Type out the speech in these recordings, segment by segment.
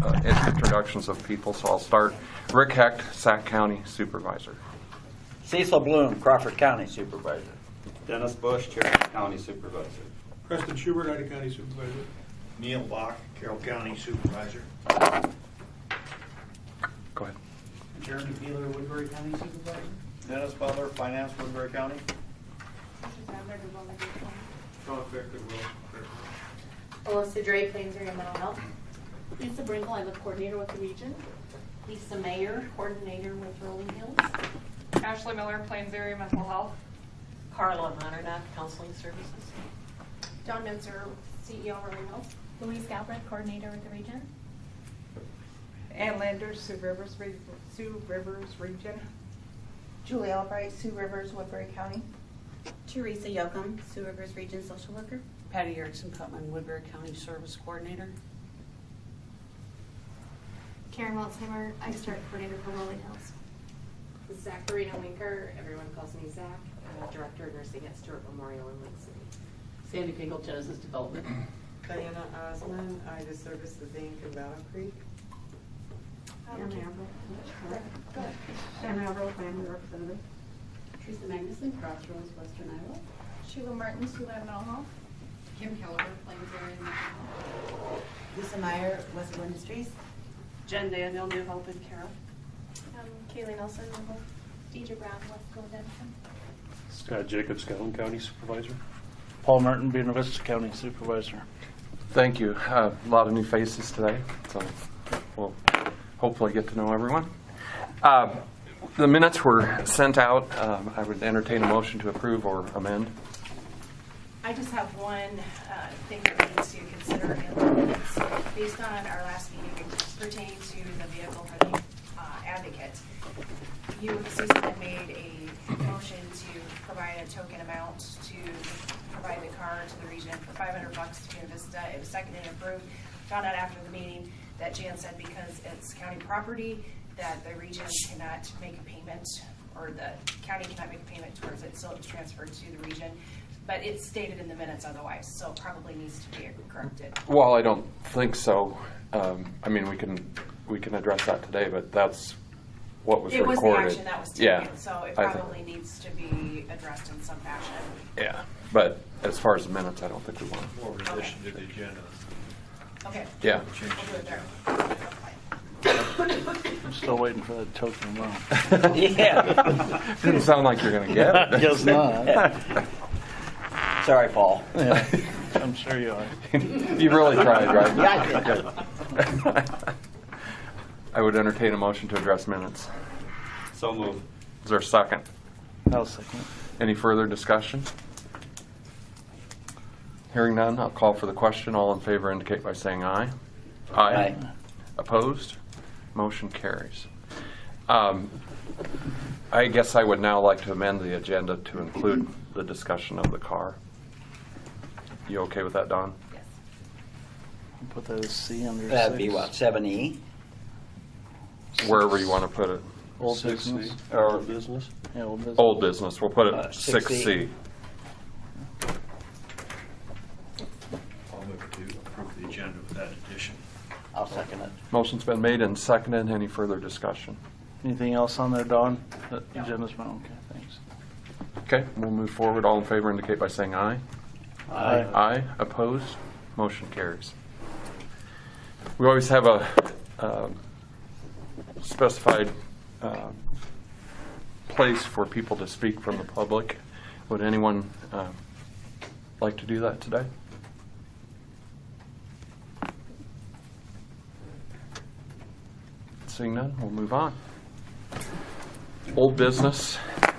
introductions of people. So I'll start. Rick Hecht, Sac County Supervisor. Cecil Bloom, Crawford County Supervisor. Dennis Bush, Cherokee County Supervisor. Preston Schubert, Ida County Supervisor. Neil Bach, Carroll County Supervisor. Go ahead. Jeremy Peeler, Woodbury County Supervisor. Dennis Butler, Finance, Woodbury County. Sean Fichter, Will. Alyssa Dre, Plains Area Mental Health. Lisa Brinkle, I'm a coordinator with the region. Lisa Mayer, coordinator with Rolling Hills. Ashley Miller, Plains Area Mental Health. Carla Monarnack, Counseling Services. Dawn Minzer, CEO Rolling Hills. Louise Galbraith, coordinator with the region. Ann Landers, Sioux Rivers Region. Julie Albright, Sioux Rivers, Woodbury County. Teresa Yoakum, Sioux Rivers Region Social Worker. Patty Erickson Putman, Woodbury County Service Coordinator. Karen Waltzheimer, ISTAR coordinator for Rolling Hills. Zacharina Winker, everyone calls me Zach. I'm a director of nursing at Stewart Memorial in Lake City. Sandy Finkel, Genesis Development. Diana Osman, Ida Services Inc. in Battle Creek. Shannon Averill, family representative. Teresa Magnuson, Crossroads, Western Iowa. Sheila Martin, Siouxland Mental Health. Kim Kelleher, Plains Area Mental Health. Lisa Meyer, Western Industries. Jen Daniel, New Hope in Carroll. Kaylee Nelson, New Hope. Deidre Brown, West Go Denison. Scott Jacobs, Calhoun County Supervisor. Paul Martin, Buena Vista County Supervisor. Thank you. A lot of new faces today, so we'll hopefully get to know everyone. The minutes were sent out. I would entertain a motion to approve or amend. I just have one thing that needs to consider in the minutes based on our last meeting pertaining to the vehicle for the advocate. You, Susan, had made a motion to provide a token amount to provide the car to the region for $500 to Buena Vista. It was seconded and approved. Found out after the meeting that Jan said because it's county property that the region cannot make a payment, or the county cannot make a payment towards it, so it was transferred to the region. But it's stated in the minutes otherwise, so it probably needs to be corrected. Well, I don't think so. I mean, we can address that today, but that's what was It was recorded. the action that was taken, Yeah, so it I think- probably needs to be addressed in some fashion. Yeah, but as far as the minutes, I don't think we want to. More in addition to the agenda. Okay. Yeah. We'll do it there. I'm still waiting for that token amount. Yeah. Didn't sound like you're going to get it. Guess not. Sorry, Paul. Yeah, I'm sure you are. You really tried, right? Yeah, I did. I would entertain a motion to address minutes. So moved. Is there a second? I'll second. Any further discussion? Hearing none, I'll call for the question. All in favor indicate by saying aye. Aye. Opposed? Motion carries. I guess I would now like to amend the agenda to include the discussion of the car. You okay with that, Don? Yes. Put that as C under That'd be 6. what, 7E? Wherever you want to put it. Old 6C. business. Or Business? Yeah, old business. Old business, we'll put it 6C. 6C. I'll move to approve the agenda with that addition. I'll second it. Motion's been made and seconded. Any further discussion? Anything else on there, Dawn? The agenda's been okay, thanks. Okay, we'll move forward. All in favor indicate by saying aye. Aye. Aye. Opposed? Motion carries. We always have a specified place for people to speak from the public. Would anyone like to do that today? Seeing none, we'll move on. Old business,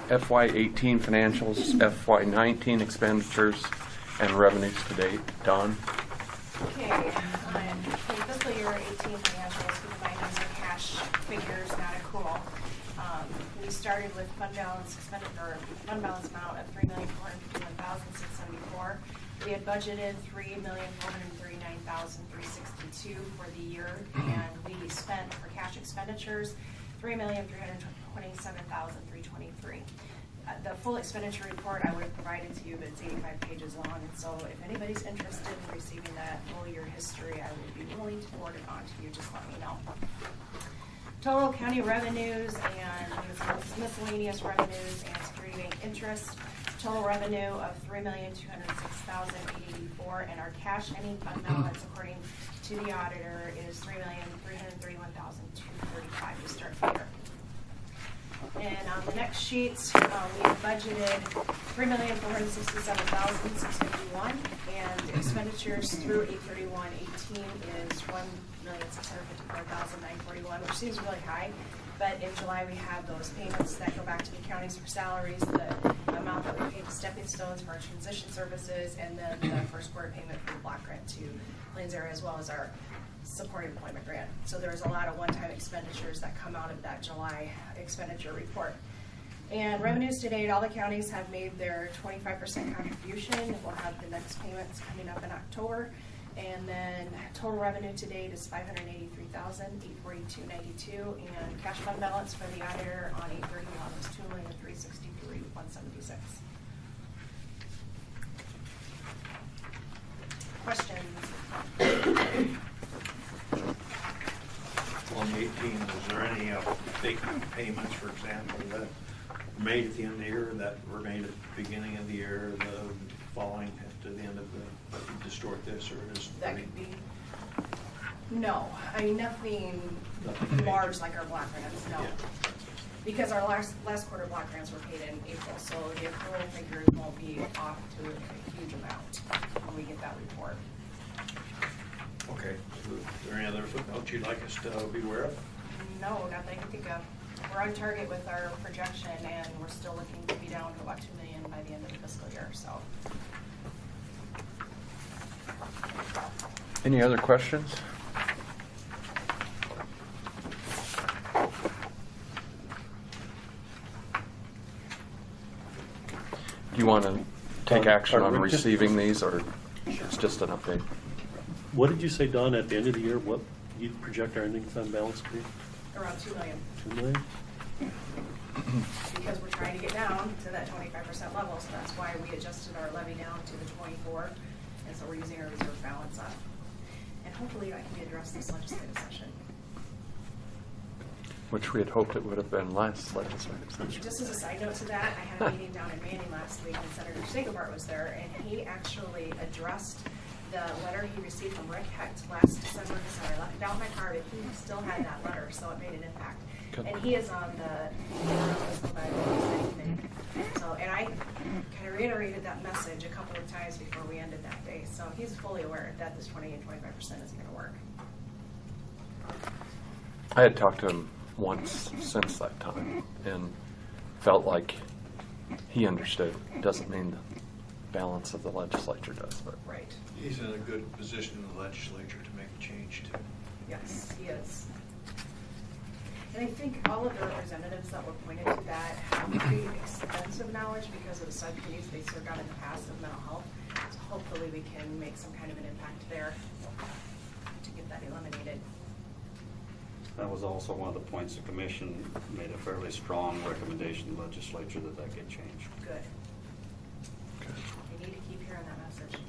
FY18 financials, FY19 expenditures, and revenues to date. Don? Okay, for fiscal year 18 financials, keep in mind these are cash figures, not accrual. We started with fund balance amount of $3,451,674. We had budgeted $3,439,362 for the year, and we spent for cash expenditures $3,327,323. The full expenditure report I would have provided to you, but it's 85 pages long, and so if anybody's interested in receiving that full year history, I would be willing to forward it on to you, just let me know. Total county revenues and miscellaneous revenues and security bank interest. Total revenue of $3,206,884, and our cash ending fund balance, according to the auditor, is $3,331,235 to start the year. And on the next sheet, we have budgeted $3,467,651, and expenditures through 8/31/18 is $1,654,941, which seems really high. But in July, we have those payments that go back to the counties for salaries, the amount that we paid to Stepping Stones for our transition services, and then the first quarter payment for the block grant to Plains Area, as well as our support employment grant. So there's a lot of one-time expenditures that come out of that July expenditure report. And revenues to date, all the counties have made their 25% contribution. We'll have the next payments coming up in October. And then total revenue to date is $583,842.92, and cash fund balance for the auditor on 8/31 is $2,363,176. Questions? On the 18, was there any big payments, for example, that were made at the end of the year, that were made at the beginning of the year, the following to the end of the, that would distort this, or is That could be, no, I mean, nothing Nothing large like our block grants, no. Because our last quarter block grants were paid in April, so the accrual figures won't be off to a huge amount when we get that report. Okay, so is there any other footnotes you'd like us to be aware of? No, not that I can think of. We're on target with our projection, and we're still looking to be down to about $2 million by the end of the fiscal year, so. Any other questions? Do you want to take action on Are we just- receiving these, or it's just an update? What did you say, Don, at the end of the year, what you project our ending fund balance to be? Around $2 million. 2 million? Because we're trying to get down to that 25% level, so that's why we adjusted our levy down to the 24, and so we're using our reserve balance up. And hopefully that can be addressed this legislative session. Which we had hoped it would have been last legislative session. Just as a side note to that, I had a meeting down in Manning last week, and Senator Stengel was there, and he actually addressed the letter he received from Rick Hecht last December. So I left it out in my car, but he still had that letter, so it made an impact. Good. And he is on the committee. So, and I kind of reiterated that message a couple of times before we ended that day. So he's fully aware that this 20 and 25% isn't going to work. I had talked to him once since that time and felt like he understood. Doesn't mean the balance of the legislature does, but Right. He's in a good position in the legislature to make a change too. Yes, he is. And I think all of the representatives that were appointed to that have pretty extensive knowledge because of the subcommittees they served on in the past of mental health. So hopefully we can make some kind of an impact there to get that eliminated. That was also one of the points the commission made a fairly strong recommendation to the legislature that get changed. Good. We need to keep hearing that message.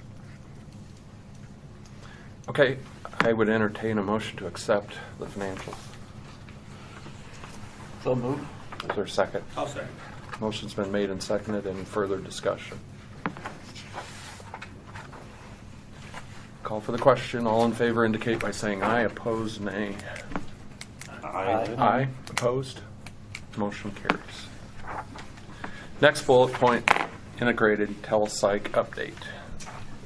okay. I would entertain a motion to accept the financials. So moved. Is there a second? I'll second. Motion's been made and seconded. Any further discussion? Call for the question. All in favor indicate by saying aye. Opposed, nay. Aye. Aye. Opposed? Motion carries. Next bullet point, integrated telepsych update.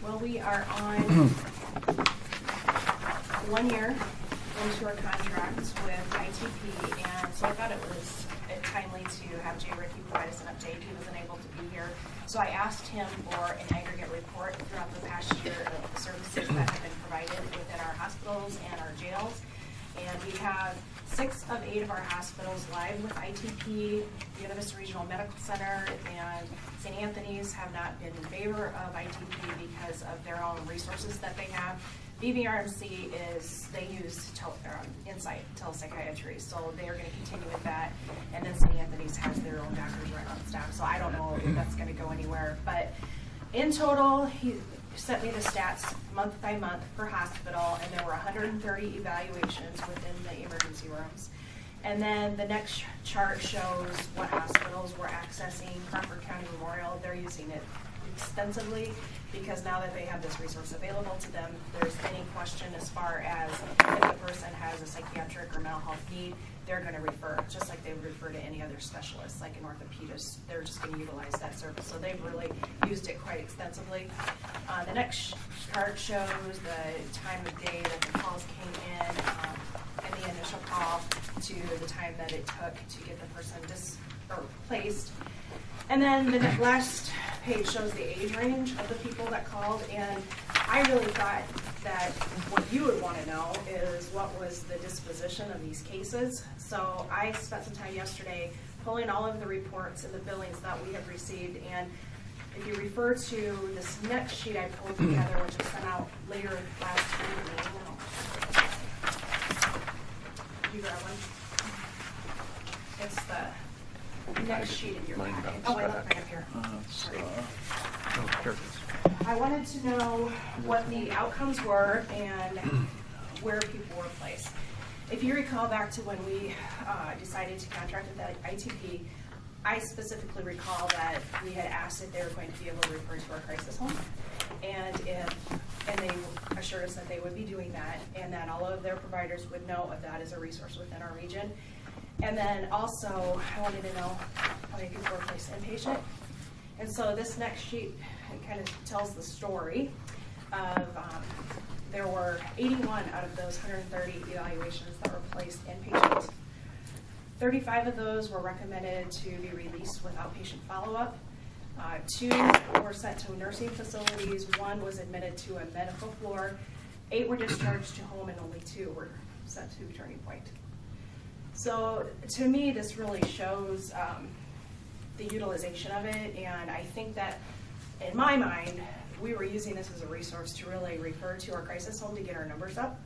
Well, we are on 1 year into our contract with ITP, and so I thought it was timely to have Jay Ricky provide us an update. He wasn't able to be here, so I asked him for an aggregate report throughout the past year of the services that have been provided within our hospitals and our jails. And we have 6 of 8 of our hospitals live with ITP. The Buena Vista Regional Medical Center and St. Anthony's have not been in favor of ITP because of their own resources that they have. BVRMC is, they use Insight telepsychiatry, so they are going to continue with that. And then St. Anthony's has their own doctors right on staff, so I don't know if that's going to go anywhere. But in total, he sent me the stats month by month per hospital, and there were 130 evaluations within the emergency rooms. And then the next chart shows what hospitals were accessing Crawford County Memorial. They're using it extensively because now that they have this resource available to them, if there's any question as far as if the person has a psychiatric or mental health need, they're going to refer, just like they would refer to any other specialist, like an orthopedist. They're just going to utilize that service. So they've really used it quite extensively. The next chart shows the time of day that the calls came in and the initial call to the time that it took to get the person placed. And then the last page shows the age range of the people that called, and I really thought that what you would want to know is what was the disposition of these cases. So I spent some time yesterday pulling all of the reports and the billings that we have received, and if you refer to this next sheet I pulled together, which was sent out later last evening. You grab one? It's the next sheet in your packet. Oh, I left mine up here. Sorry. I wanted to know what the outcomes were and where people were placed. If you recall back to when we decided to contract with the ITP, I specifically recall that we had asked if they were going to be able to refer to our crisis home, and they assured us that they would be doing that, and that all of their providers would know of that as a resource within our region. And then also, I wanted to know how many people were placed inpatient. And so this next sheet kind of tells the story of there were 81 out of those 130 evaluations that were placed inpatient. 35 of those were recommended to be released with outpatient follow-up. 2 were sent to nursing facilities. 1 was admitted to a medical floor. 8 were discharged to home, and only 2 were sent to Turning Point. So to me, this really shows the utilization of it, and I think that, in my mind, we were using this as a resource to really refer to our crisis home to get our numbers up,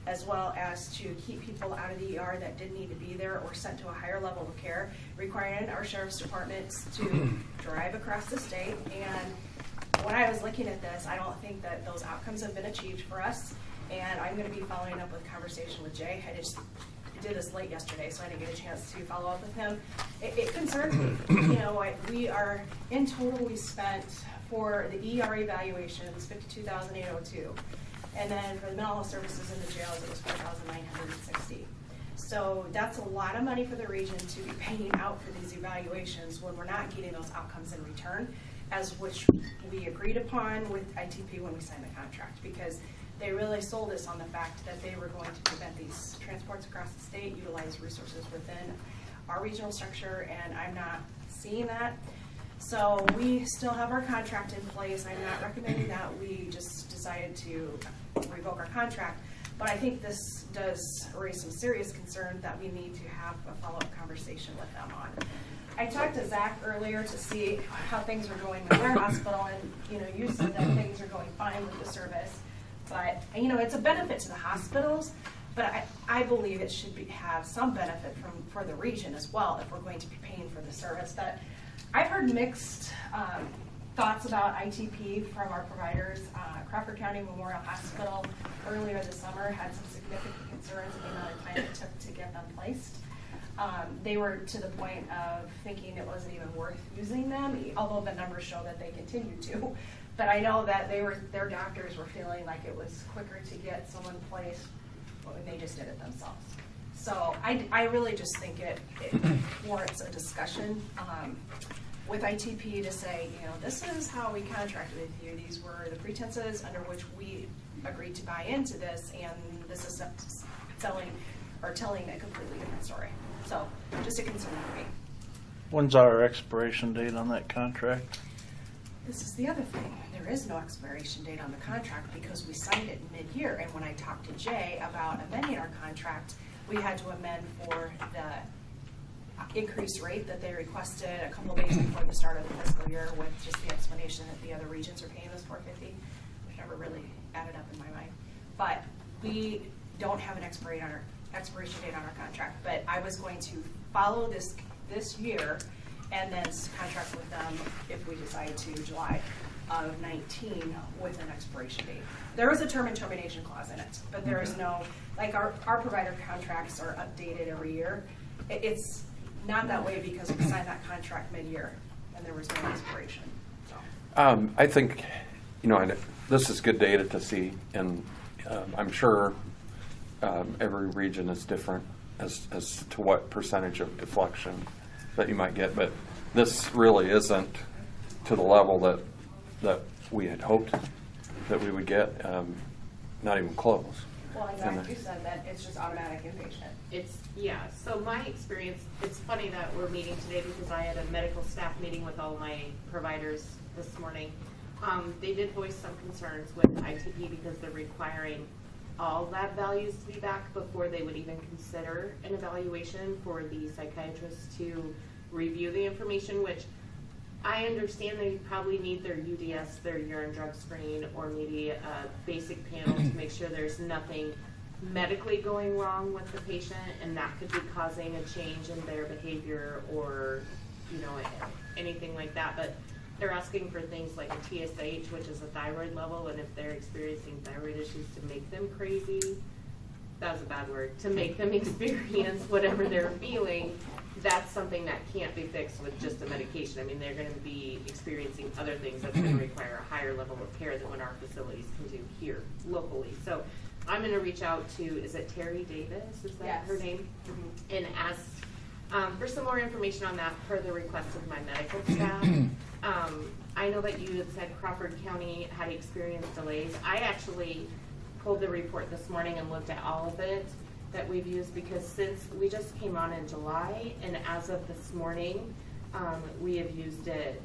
as well as to keep people out of the ER that didn't need to be there or sent to a higher level of care, requiring our sheriff's departments to drive across the state. And when I was looking at this, I don't think that those outcomes have been achieved for us, and I'm going to be following up with conversation with Jay. I just did this late yesterday, so I didn't get a chance to follow up with him. It concerns me. You know, we are, in total, we spent for the ER evaluations $52,802, and then for the mental health services in the jails it was $4,960. So that's a lot of money for the region to be paying out for these evaluations when we're not getting those outcomes in return, as which we agreed upon with ITP when we signed the contract, because they really sold us on the fact that they were going to prevent these transports across the state, utilize resources within our regional structure, and I'm not seeing that. So we still have our contract in place. I'm not recommending that we just decided to revoke our contract, but I think this does raise some serious concern that we need to have a follow-up conversation with them on. I talked to Zach earlier to see how things are going with their hospital, and you said that things are going fine with the service. But, it's a benefit to the hospitals, but I believe it should have some benefit for the region as well if we're going to be paying for the service. But I've heard mixed thoughts about ITP from our providers. Crawford County Memorial Hospital earlier this summer had some significant concerns of the amount of time it took to get them placed. They were to the point of thinking it wasn't even worth using them, although the numbers show that they continue to. But I know that their doctors were feeling like it was quicker to get someone placed when they just did it themselves. So I really just think it warrants a discussion with ITP to say, this is how we contracted with you. These were the pretenses under which we agreed to buy into this, and this is telling a completely different story. So just a concern for me. When's our expiration date on that contract? This is the other thing. There is no expiration date on the contract because we signed it mid-year. And when I talked to Jay about amending our contract, we had to amend for the increased rate that they requested a couple of days before the start of the fiscal year, with just the explanation that the other regions are paying us $450, which never really added up in my mind. but we don't have an expiration date on our contract. But I was going to follow this year and then contract with them if we decide to July of 19 with an expiration date. There is a term and termination clause in it, but there is no, like our provider contracts are updated every year. It's not that way because we signed that contract mid-year and there was no expiration. So. I think, this is good data to see, and I'm sure every region is different as to what percentage of deflection that you might get, but this really isn't to the level that we had hoped that we would get, not even close. Well, exactly. You said that it's just automatic inpatient. So my experience, it's funny that we're meeting today because I had a medical staff meeting with all my providers this morning. They did voice some concerns with ITP because they're requiring all lab values to be back before they would even consider an evaluation for the psychiatrist to review the information, which I understand they probably need their UDS, their urine drug screen, or maybe a basic panel to make sure there's nothing medically going wrong with the patient, and that could be causing a change in their behavior or, anything like that. But they're asking for things like a TSH, which is a thyroid level, and if they're experiencing thyroid issues, to make them crazy. That was a bad word. To make them experience whatever they're feeling. That's something that can't be fixed with just a medication. I mean, they're going to be experiencing other things that's going to require a higher level of care than what our facilities can do here locally. So I'm going to reach out to, is it Terry Davis? Is that her name? Mm-hmm. And ask for some more information on that per the request of my medical staff. I know that you had said Crawford County had experienced delays. I actually pulled the report this morning and looked at all of it that we've used, because since we just came on in July, and as of this morning, we have used it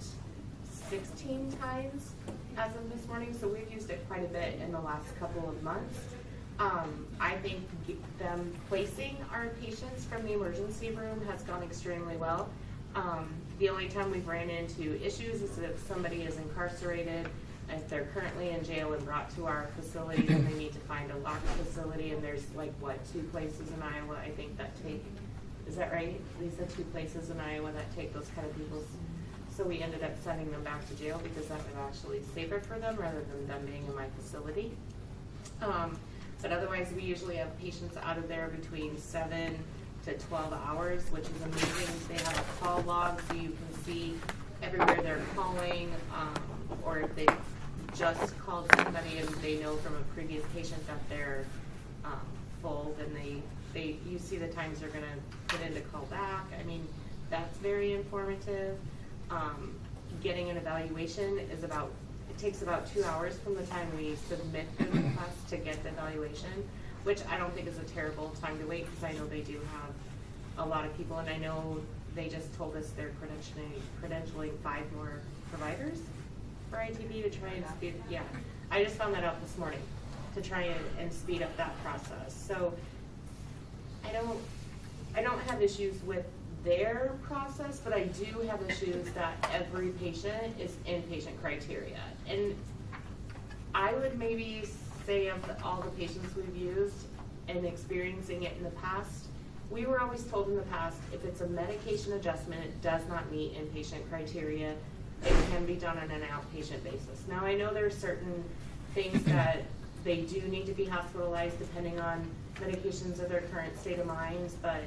16 times as of this morning, so we've used it quite a bit in the last couple of months. I think them placing our patients from the emergency room has gone extremely well. The only time we've ran into issues is if somebody is incarcerated, if they're currently in jail and brought to our facility, then they need to find a locked facility, and there's 2 places in Iowa, I think, that take, is that right, Lisa? 2 places in Iowa that take those kind of people. So we ended up sending them back to jail because that was actually safer for them rather than them being in my facility. But otherwise, we usually have patients out of there between 7 to 12 hours, which is amazing. They have a call log, so you can see everywhere they're calling, or if they just called somebody and they know from a previous patient that they're full, then you see the times they're going to put in to call back. I mean, that's very informative. Getting an evaluation is it takes about 2 hours from the time we submit the request to get the evaluation, which I don't think is a terrible time to wait, because I know they do have a lot of people, and I know they just told us they're credentialing 5 more providers for ITP to try and speed. Yeah, I just found that out this morning to try and speed up that process. So I don't have issues with their process, but I do have issues that every patient is inpatient criteria. And I would maybe say of all the patients we've used and experiencing it in the past, we were always told in the past, if it's a medication adjustment, it does not meet inpatient criteria. It can be done on an outpatient basis. Now, I know there are certain things that they do need to be hospitalized depending on medications or their current state of mind, but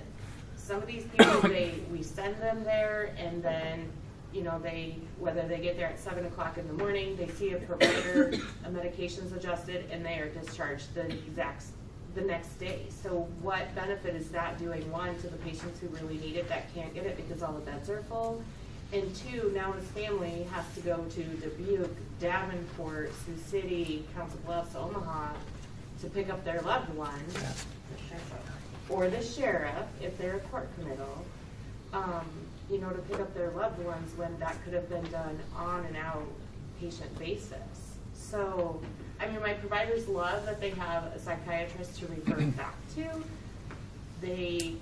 some of these people, we send them there, and then, whether they get there at 7 o'clock in the morning, they see a provider, a medication's adjusted, and they are discharged the next day. So what benefit is that doing, 1, to the patients who really need it that can't get it because all the beds are full, and 2, now his family has to go to Dubuque, Davenport, Sioux City, Council Bluffs, Omaha to pick up their loved one, or the sheriff, if they're a court committal, to pick up their loved ones when that could have been done on an outpatient basis. So, I mean, my providers love that they have a psychiatrist to refer back to. They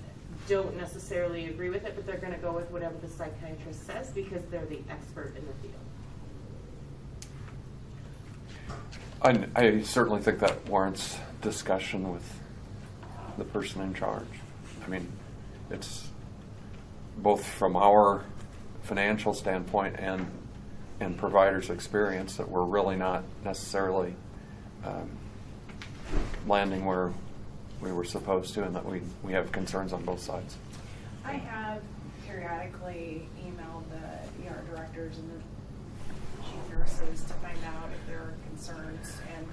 don't necessarily agree with it, but they're going to go with whatever the psychiatrist says because they're the expert in the field. I certainly think that warrants discussion with the person in charge. I mean, it's both from our financial standpoint and providers' experience that we're really not necessarily landing where we were supposed to, and that we have concerns on both sides. I have periodically emailed the ER directors and the chief nurses to find out if there are concerns. And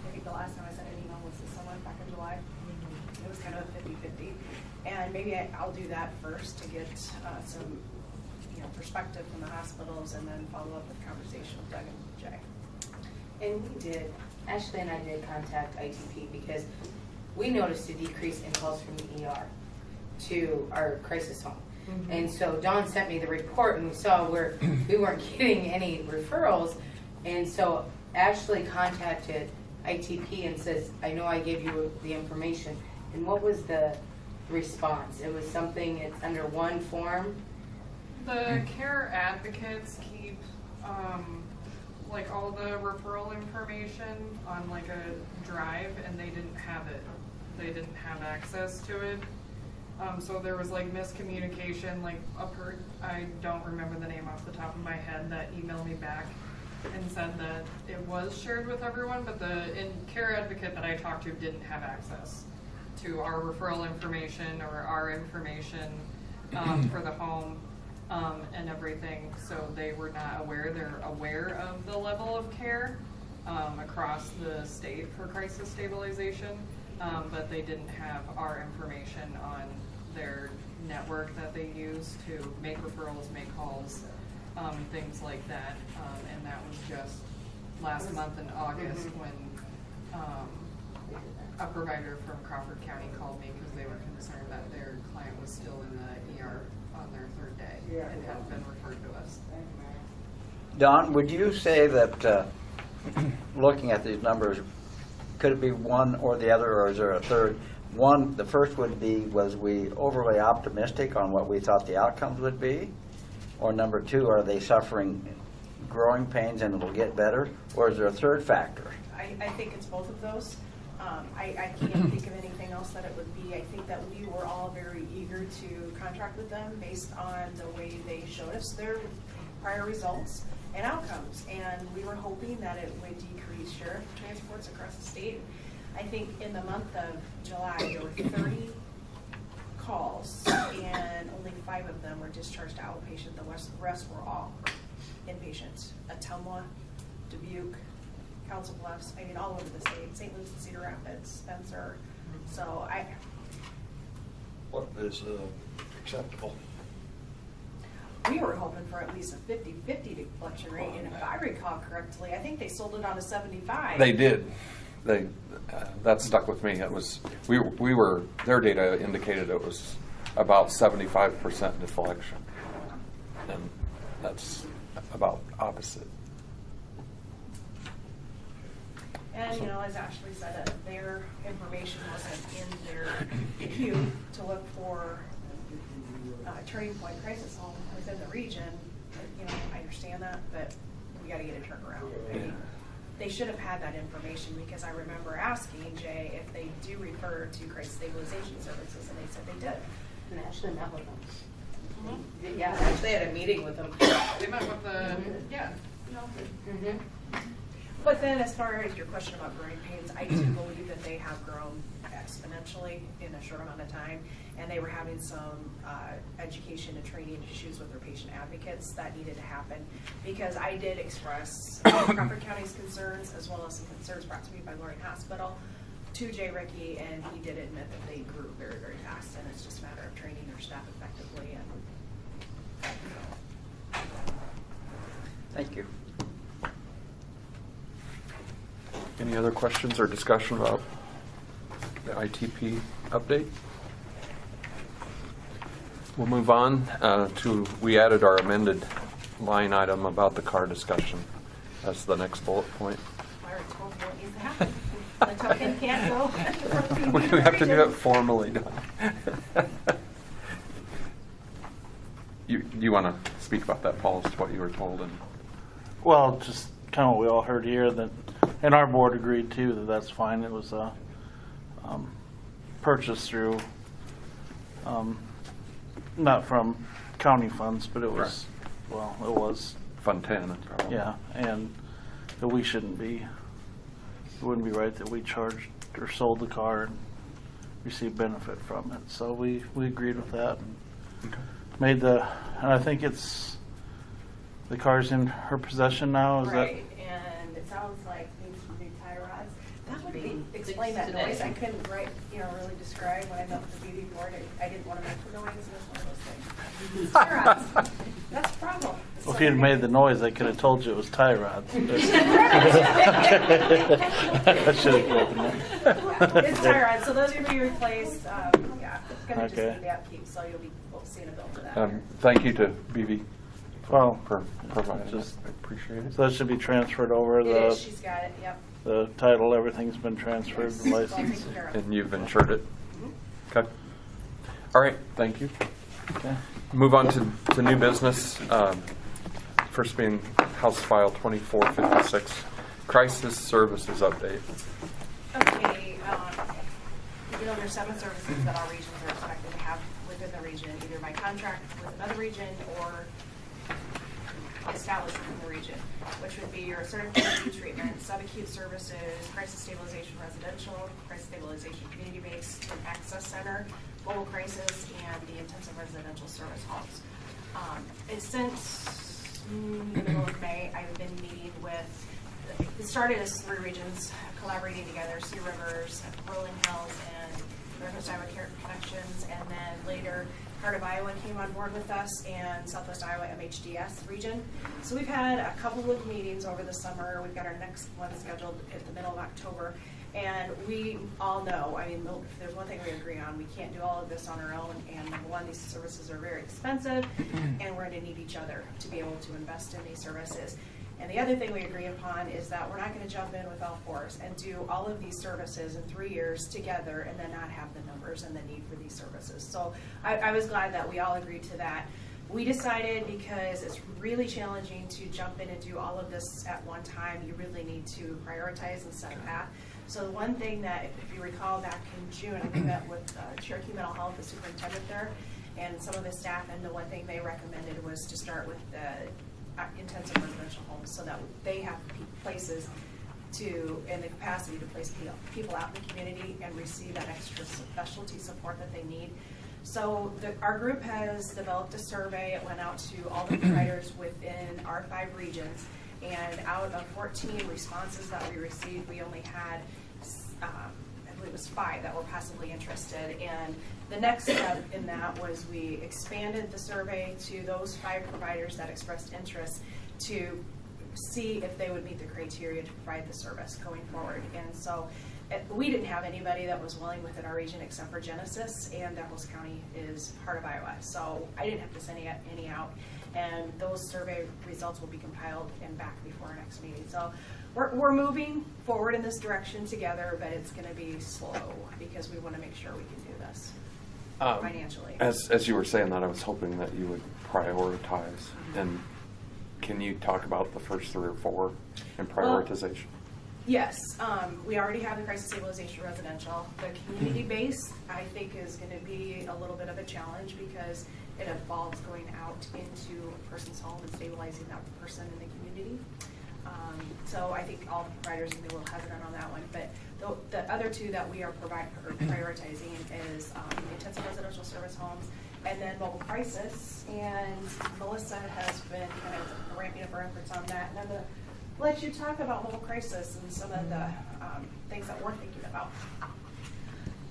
I think the last time I sent an email was to someone back in July. It was kind of a 50-50. And maybe I'll do that first to get some perspective from the hospitals, and then follow up with conversation with Doug and Jay. And we did, Ashley and I did contact ITP because we noticed a decrease in calls from the ER to our crisis home. Mm-hmm. And so Dawn sent me the report, and we saw where we weren't getting any referrals. And so Ashley contacted ITP and says, I know I gave you the information. And what was the response? It was something, it's under one form. The care advocates keep like all the referral information on like a drive, and they didn't have it. They didn't have access to it. So there was like miscommunication, like I don't remember the name off the top of my head, that emailed me back and said that it was shared with everyone, but the care advocate that I talked to didn't have access to our referral information or our information for the home. And everything, so they were not aware. They're aware of the level of care across the state for crisis stabilization, but they didn't have our information on their network that they use to make referrals, make calls, things like that. And that was just last month in August when a provider from Crawford County called me because they were concerned that their client was still in the ER on their third day and had been referred to us. Don, would you say that looking at these numbers, could it be one or the other, or is there a third? One, the first would be, was we overly optimistic on what we thought the outcomes would be? Or number two, are they suffering growing pains and it'll get better? Or is there a third factor? I think it's both of those. I can't think of anything else that it would be. I think that we were all very eager to contract with them based on the way they showed us their prior results and outcomes. And we were hoping that it would decrease sheriff transports across the state. I think in the month of July, there were 30 calls, and only 5 of them were discharged to outpatient. The rest were all inpatient. Ottumwa, Dubuque, Council Bluffs, I mean, all over the state, St. Louis, Cedar Rapids, Spencer. So What is acceptable? we were hoping for at least a 50-50 deflection rate, and if I recall correctly, I think they sold it on a 75. They did. That stuck with me. It was we were their data indicated it was about 75% deflection, and that's about opposite. And, as Ashley said, their information wasn't in their queue to look for a turning point crisis home within the region. I understand that, but we got to get it turned around. I mean, they should have had that information, because I remember asking Jay if they do refer to crisis stabilization services, and they said they did. And Ashley met with them. Mm-hmm. Yeah, I actually had a meeting with them. They met with the, yeah. Mm-hmm. But then, as far as your question about growing pains, I do believe that they have grown exponentially in a short amount of time, and they were having some education and training issues with their patient advocates that needed to happen, because I did express Crawford County's concerns, as well as some concerns brought to me by Loring Hospital, to Jay Rickey, and he did admit that they grew very, very fast, and it's just a matter of training their staff effectively. Thank you. Any other questions or discussion about the ITP update? We'll move on we added our amended line item about the car discussion. That's the next bullet point. I already told you what needs to happen. The token can't go. We have to do it formally. You want to speak about that, Paul, as to what you were told? Well, just kind of what we all heard here, that, and our board agreed too, that that's fine. It was purchased through, not from county funds, but it was, well, it was, Fund 10, probably. yeah, and that we shouldn't be, it wouldn't be right that we charged or sold the car and received benefit from it. So we agreed with that and made and I think the car's in her possession now, is Right, and it sounds like needs some new tie rods. That would be, explain that today. noise. I couldn't really describe when I met with the beauty board. I didn't want to make the noise, and it's one of those things. Tie rods, that's a problem. Well, if you'd made the noise, I could have told you it was tie rods. I should have given that. It's tie rods, so those are going to be replaced. Yeah, it's going to just Okay. need the upkeep, so you'll be seeing a bill for that. Thank you to BV Well, for providing it. just- I appreciate it. so that should be transferred over. It is, she's got it, yep. The title, everything's been transferred, the Yes, all license. taken care of. And you've insured it? Okay. All right, thank you. Okay. Move on to new business. First being House File 2456, Crisis Services Update. Okay, there's 7 services that our regions are expected to have within the region, either by contract with another region or established within the region, which would be your certified acute treatment, subacute services, crisis stabilization residential, crisis stabilization community-based, and access center, mobile crisis, and the intensive residential service homes. And since the middle of May, I've been meeting with, it started as 3 regions collaborating together, Sea Rivers, Rolling Hills, and Northwest Iowa Care Connections, and then later Heart of Iowa came on board with us, and Southwest Iowa MHDS region. So we've had a couple of meetings over the summer. We've got our next one scheduled at the middle of October, and we all know, I mean, if there's one thing we agree on, we can't do all of this on our own, and number one, these services are very expensive, and we're going to need each other to be able to invest in these services. And the other thing we agree upon is that we're not going to jump in with all fours and do all of these services in 3 years together and then not have the numbers and the need for these services. So I was glad that we all agreed to that. We decided, because it's really challenging to jump in and do all of this at one time, you really need to prioritize and set a path. So the one thing that, if you recall, back in June, I met with Cherokee Mental Health, the superintendent there, and some of the staff, and the one thing they recommended was to start with the intensive residential homes, so that they have places to, and the capacity to place people out in the community and receive that extra specialty support that they need. So our group has developed a survey. It went out to all the providers within our 5 regions, and out of 14 responses that we received, we only had I believe it was 5 that were possibly interested. And the next step in that was we expanded the survey to those 5 providers that expressed interest to see if they would meet the criteria to provide the service going forward. And so we didn't have anybody that was willing within our region except for Genesis, and Douglas County is Heart of Iowa. So I didn't have to send any out. And those survey results will be compiled and back before our next meeting. So we're moving forward in this direction together, but it's going to be slow because we want to make sure we can do this financially. As you were saying that, I was hoping that you would prioritize. And can you talk about the first 3 or 4 in prioritization? Yes, we already have the crisis stabilization residential. The community base, I think, is going to be a little bit of a challenge because it involves going out into a person's home and stabilizing that person in the community. So I think all the providers are going to be a little hesitant on that one. But the other 2 that we are prioritizing is intensive residential service homes and then mobile crisis. And Melissa has been kind of ramping up her efforts on that. And I'm going to let you talk about mobile crisis and some of the things that we're thinking about.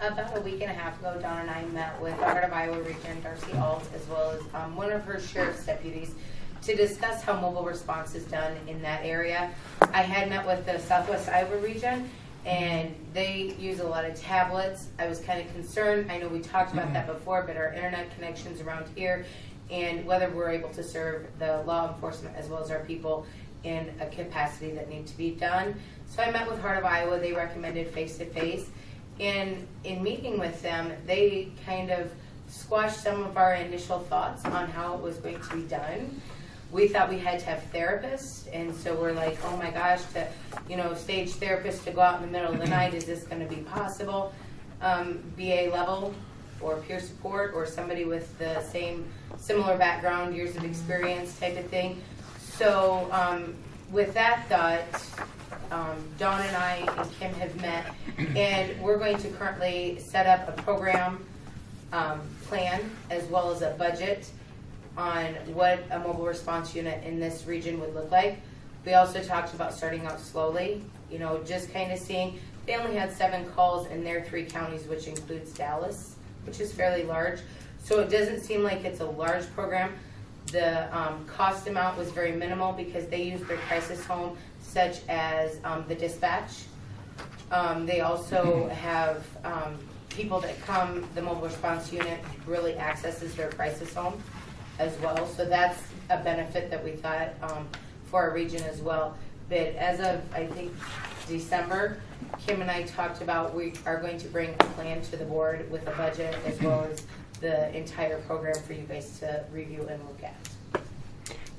About a week and a half ago, Dawn and I met with Heart of Iowa Region, Darcy Alt, as well as one of her sheriff's deputies to discuss how mobile response is done in that area. I had met with the Southwest Iowa Region, and they use a lot of tablets. I was kind of concerned. I know we talked about that before, but our internet connections around here and whether we're able to serve the law enforcement as well as our people in a capacity that needs to be done. So I met with Heart of Iowa. They recommended face-to-face. And in meeting with them, they kind of squashed some of our initial thoughts on how it was going to be done. We thought we had to have therapists, and so we're like, oh my gosh, stage therapists to go out in the middle of the night, is this going to be possible? BA level or peer support or somebody with the similar background, years of experience type of thing. So with that thought, Dawn and I and Kim have met, and we're going to currently set up a program plan as well as a budget on what a mobile response unit in this region would look like. We also talked about starting out slowly, just kind of seeing. They only had 7 calls in their 3 counties, which includes Dallas, which is fairly large. So it doesn't seem like it's a large program. The cost amount was very minimal because they use their crisis home, such as the dispatch. They also have people that come, the mobile response unit really accesses their crisis home as well. So that's a benefit that we thought for our region as well. But as of, I think, December, Kim and I talked about we are going to bring a plan to the board with a budget as well as the entire program for you guys to review and look at.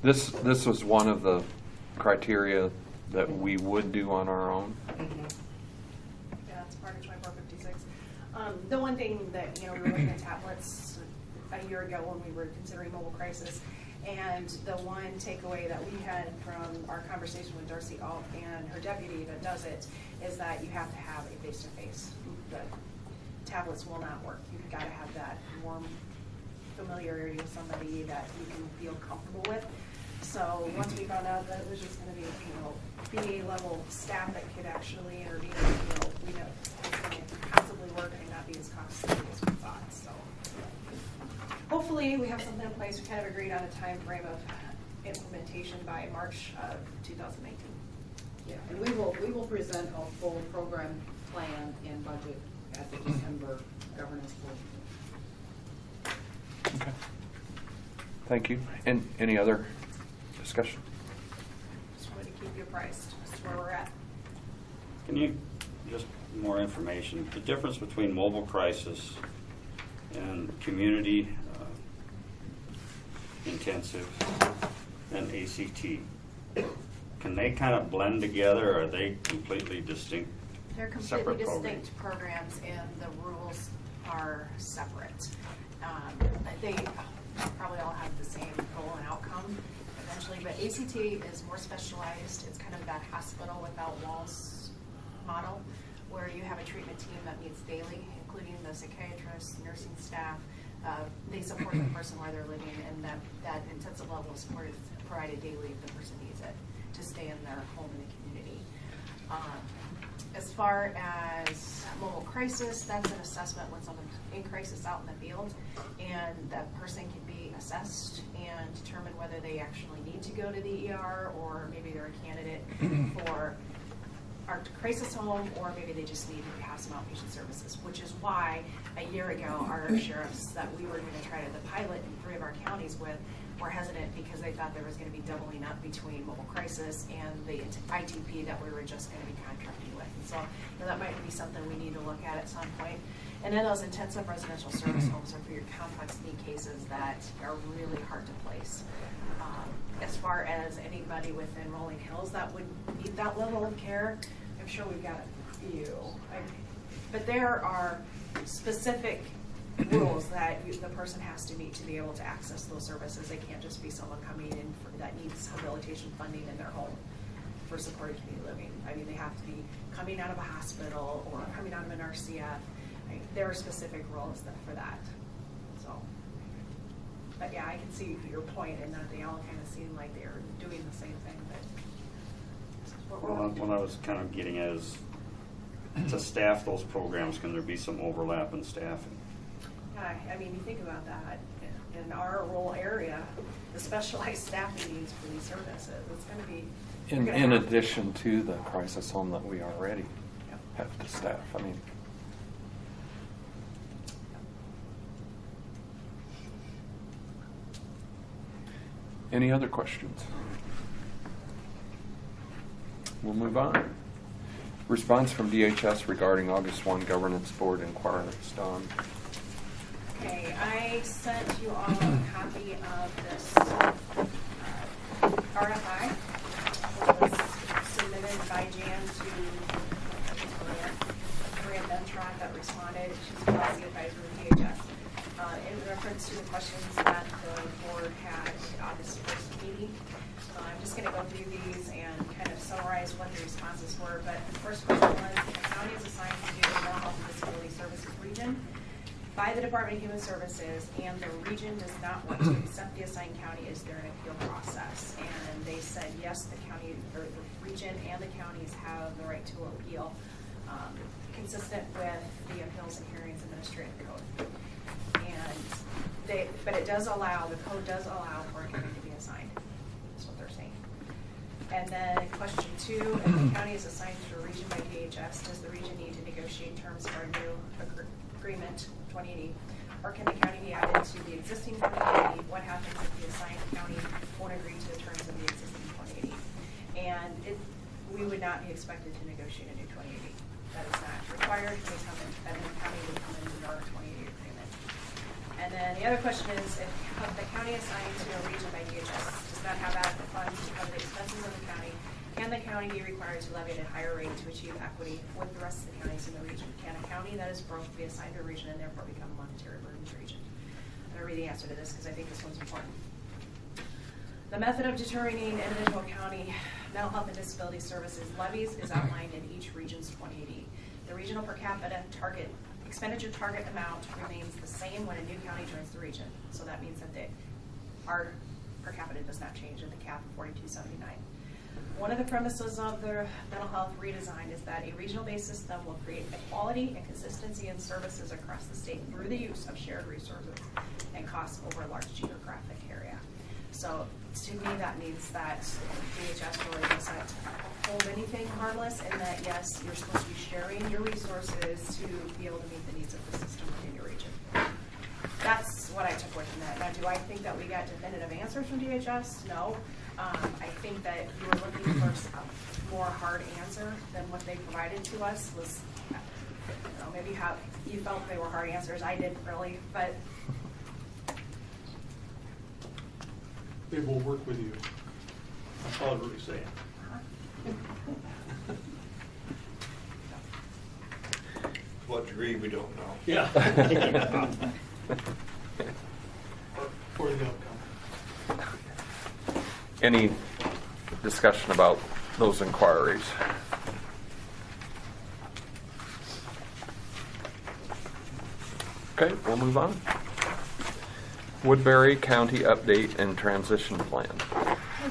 This was one of the criteria that we would do on our own. Yeah, that's part of 2456. The one thing that, we were looking at tablets a year ago when we were considering mobile crisis, and the one takeaway that we had from our conversation with Darcy Alt and her deputy that does it is that you have to have a face-to-face. The tablets will not work. You've got to have that warm familiarity with somebody that you can feel comfortable with. So once we found out that it was just going to be, BA level staff that could actually intervene, we know it's going to possibly work and not be as costly as we thought. So hopefully we have something in place. We kind of agreed on a time frame of implementation by March of 2019. Yeah, and we will present a full program plan and budget at the December governance board. Okay. Thank you. And any other discussion? Just wanted to keep you apprised as to where we're at. Can you, just more information, the difference between mobile crisis and community intensive and ACT, can they kind of blend together, or are they completely distinct? They're completely separate distinct programs, and the rules are separate. They probably all have the same goal and outcome eventually, but ACT is more specialized. It's kind of that hospital without walls model, where you have a treatment team that meets daily, including the psychiatrists, nursing staff. They support the person where they're living, and that intensive level of support is provided daily if the person needs it to stay in their home in the community. As far as mobile crisis, that's an assessment when someone's in crisis out in the field, and that person can be assessed and determine whether they actually need to go to the ER, or maybe they're a candidate for our crisis home, or maybe they just need to have some outpatient services, which is why a year ago our sheriffs that we were going to try the pilot in 3 of our counties with were hesitant because they thought there was going to be doubling up between mobile crisis and the ITP that we were just going to be contracting with. And so that might be something we need to look at some point. And then those intensive residential service homes are for your complex need cases that are really hard to place. As far as anybody within Rolling Hills that would need that level of care, I'm sure we've got a few. But there are specific rules that the person has to meet to be able to access those services. They can't just be someone coming in that needs rehabilitation funding in their home for supported community living. I mean, they have to be coming out of a hospital or coming out of an RCF. There are specific rules for that. So, but yeah, I can see your point in that they all kind of seem like they're doing the same thing. But What I was kind of getting at is, to staff those programs, can there be some overlap in staffing? I mean, you think about that. In our rural area, the specialized staffing needs for these services, it's going to be... In addition to the crisis home that we already have to staff. I mean, any other questions? We'll move on. Response from DHS regarding August 1 Governance Board inquiries. Dawn. Okay, I sent you all a copy of this RFI. It was submitted by Jan to Maria Bentron Schrock that responded. She's a policy advisor with DHS. In reference to the questions that the board had at the August 1st meeting. I'm just going to go through these and kind of summarize what the responses were. But the first question was, the county is assigned to do the mental health and disability services region by the Department of Human Services, and the region does not want to accept the assigned county as their appeal process. And they said, yes, the county, or the region and the counties have the right to appeal, consistent with the Appeals and Hearings Administrative Code. But it does allow, the code does allow for a county to be assigned. That's what they're saying. And then question 2, if the county is assigned to a region by DHS, does the region need to negotiate terms for a new agreement, 2080? Or can the county be added to the existing 2080? What happens if the assigned county won't agree to the terms of the existing 2080? And we would not be expected to negotiate a new 2080. That is not required. The county would come into our 2080 agreement. And then the other question is, if the county assigned to a region by DHS does not have adequate funds to cover the expenses of the county, can the county be required to levy at a higher rate to achieve equity with the rest of the counties in the region? Can a county that is broke be assigned to a region and therefore become a monetary burden to the region? I'm going to read the answer to this because I think this one's important. The method of determining individual county mental health and disability services levies is outlined in each region's 2080. The regional per capita expenditure target amount remains the same when a new county joins the region. So that means that our per capita does not change at the cap of $42.79. One of the premises of the mental health redesign is that a regional-based system will create equality and consistency in services across the state through the use of shared resources and costs over a large geographic area. So to me, that means that DHS really doesn't hold anything harmless, and that yes, you're supposed to be sharing your resources to be able to meet the needs of the system within your region. That's what I took away from that. Now, do I think that we got definitive answers from DHS? No. I think that you were looking for a more hard answer than what they provided to us. Was, maybe how you felt they were hard answers. I didn't really, but They will work with you. That's all I'm really saying. To what degree, we don't know. Yeah. For the outcome. Any discussion about those inquiries? Okay, we'll move on. Woodbury County update and transition plan.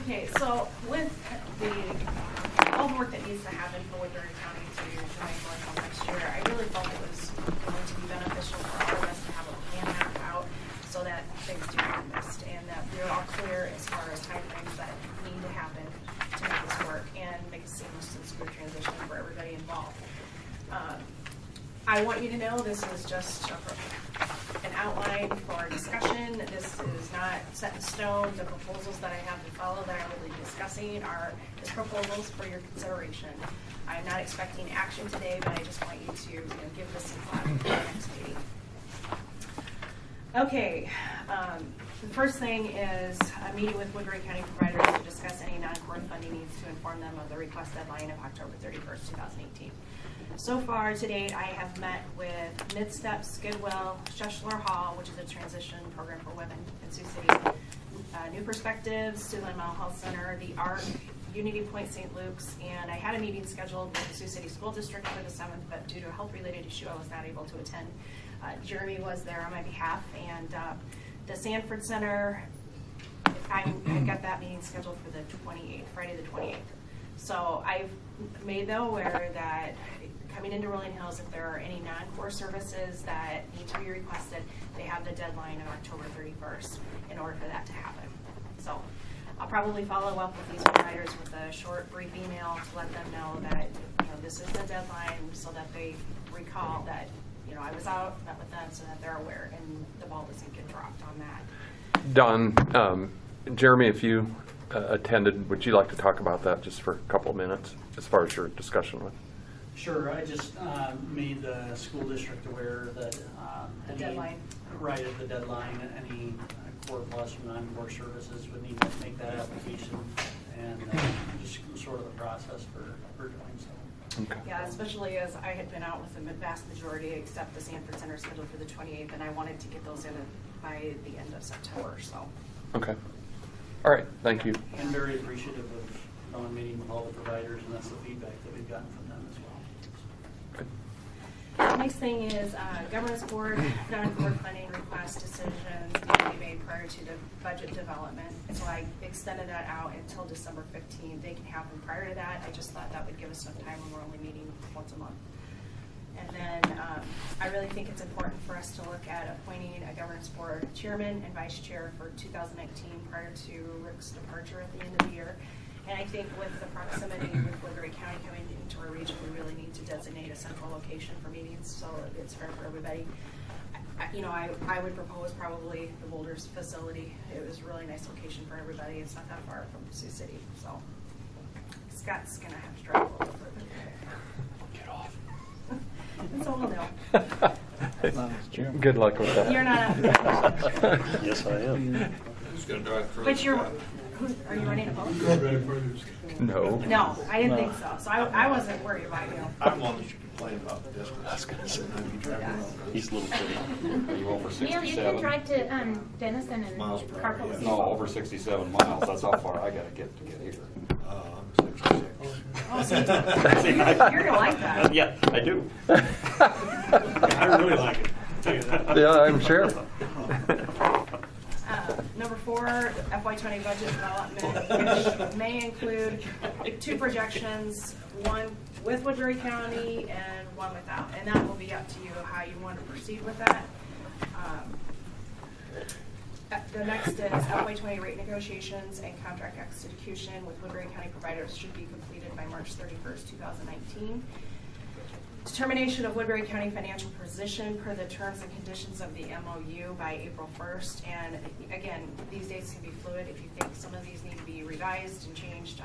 okay, so with all the work that needs to happen for Woodbury County to join North next year, I really felt it was going to be beneficial for all of us to have a plan mapped out so that things do not get missed and that we're all clear as far as timeframes that need to happen to make this work and make a seamless and smooth transition for everybody involved. I want you to know this is just an outline for our discussion. This is not set in stone. The proposals that I have to follow that I will be discussing are just proposals for your consideration. I'm not expecting action today, but I just want you to give this some thought for the next meeting. Okay, the first thing is a meeting with Woodbury County providers to discuss any non-core funding needs to inform them of the request deadline of October 31st, 2018. So far to date, I have met with Midsteps, Goodwill, Schuschler Hall, which is a transition program for women in Sioux City, New Perspectives, Siouxland Mental Health Center, the ARC, Unity Point St. Luke's, and I had a meeting scheduled with the Sioux City School District for the 7th, but due to a health-related issue, I was not able to attend. Jeremy was there on my behalf, and the Sanford Center, I got that meeting scheduled for the 28th, Friday the 28th. So I've made them aware that coming into Rolling Hills, if there are any non-core services that need to be requested, they have the deadline of October 31st in order for that to happen. So I'll probably follow up with these providers with a short, brief email to let them know that this is the deadline, so that they recall that I was out, met with them, so that they're aware and the ball doesn't get dropped on that. Don, Jeremy, if you attended, would you like to talk about that just for a couple of minutes as far as your discussion with? Sure, I just made the school district aware that The deadline. Right at the deadline, any core plus or non-core services would need to make that application, and just sort of the process for doing so. Okay. Yeah, especially as I had been out with the vast majority, except the Sanford Center scheduled for the 28th, and I wanted to get those in by the end of September, so. Okay. All right, thank you. I'm very appreciative of Dawn meeting with all the providers, and that's the feedback that we've gotten from them as well. The next thing is governance board, non-board funding request decisions need to be made prior to the budget development. So I extended that out until December 15th. They can have them prior to that. I just thought that would give us enough time when we're only meeting once a month. And then I really think it's important for us to look at appointing a governance board chairman and vice chair for 2019 prior to Rick's departure at the end of the year. And I think with the proximity with Woodbury County coming into our region, we really need to designate a central location for meetings so it's fair for everybody. I would propose probably the Boulders facility. It was a really nice location for everybody. It's not that far from Sioux City, so Scott's gonna have to drive a little further. Get off. And so will Neil. Good luck with that. You're not. Yes, I am. Who's gonna drive further? But are you running a boat? No. No, I didn't think so. So I wasn't worried about you. I'm the one that you complain about the distance. I was gonna say. He's a little city. Are you over Neil, you can drive to Denison and Miles per hour, carpool. yeah. No, over 67 miles. That's how far I gotta get to get here. I'm 66. Oh, so you're gonna like that. Yeah, I do. I really like it. Tell you that. Yeah, I'm sure. Number 4, FY20 budget development, which may include 2 projections, one with Woodbury County and one without. And that will be up to you how you want to proceed with that. The next is FY20 rate negotiations and contract execution with Woodbury County providers should be completed by March 31st, 2019. Determination of Woodbury County financial position per the terms and conditions of the MOU by April 1st. And again, these dates can be fluid. If you think some of these need to be revised and changed,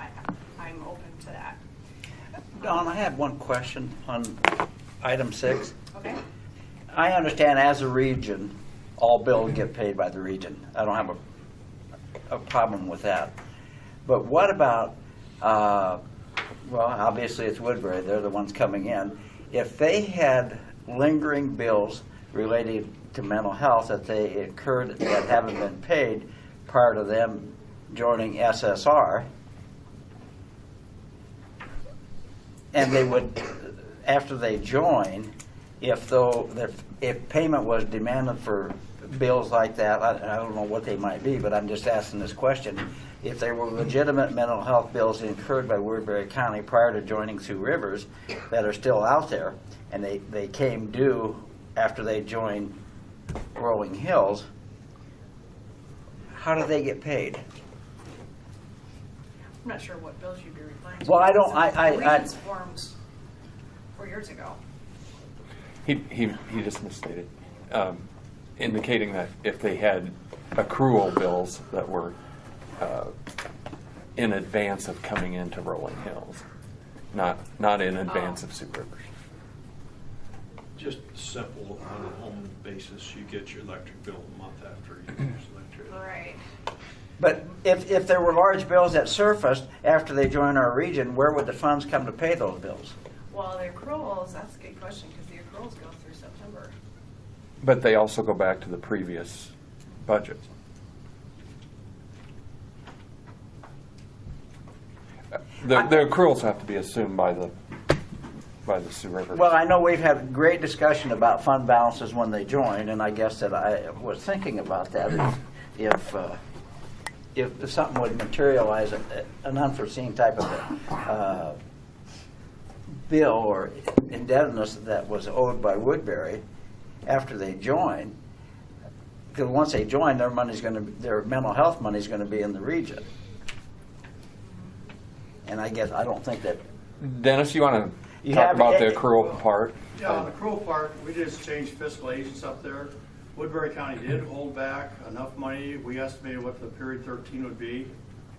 I'm open to that. Don, I have one question on item 6. Okay. I understand as a region, all bills get paid by the region. I don't have a problem with that. But what about, well, obviously it's Woodbury, they're the ones coming in. If they had lingering bills related to mental health that they incurred that haven't been paid prior to them joining SSR, and they would, after they join, if payment was demanded for bills like that, I don't know what they might be, but I'm just asking this question. If there were legitimate mental health bills incurred by Woodbury County prior to joining Sioux Rivers that are still out there, and they came due after they joined Rolling Hills, how do they get paid? I'm not sure what bills you'd be replying to. Well, I don't- The regions formed 4 years ago. He just misstated, indicating that if they had accrual bills that were in advance of coming into Rolling Hills, not in advance of Sioux Rivers. Just simple, on a home basis, you get your electric bill a month after you use electricity. Right. But if there were large bills that surfaced after they joined our region, where would the funds come to pay those bills? Well, the accruals, that's a good question because the accruals go through September. But they also go back to the previous budget. The accruals have to be assumed by the Sioux River. Well, I know we've had great discussion about fund balances when they join, and I guess that I was thinking about that if something would materialize, an unforeseen type of bill or indebtedness that was owed by Woodbury after they join, because once they join, their mental health money is going to be in the region. And I don't think that. Dennis, you want to talk about the accrual part? Yeah, on the accrual part, we just changed fiscal agents up there. Woodbury County did hold back enough money. We estimated what the period 13 would be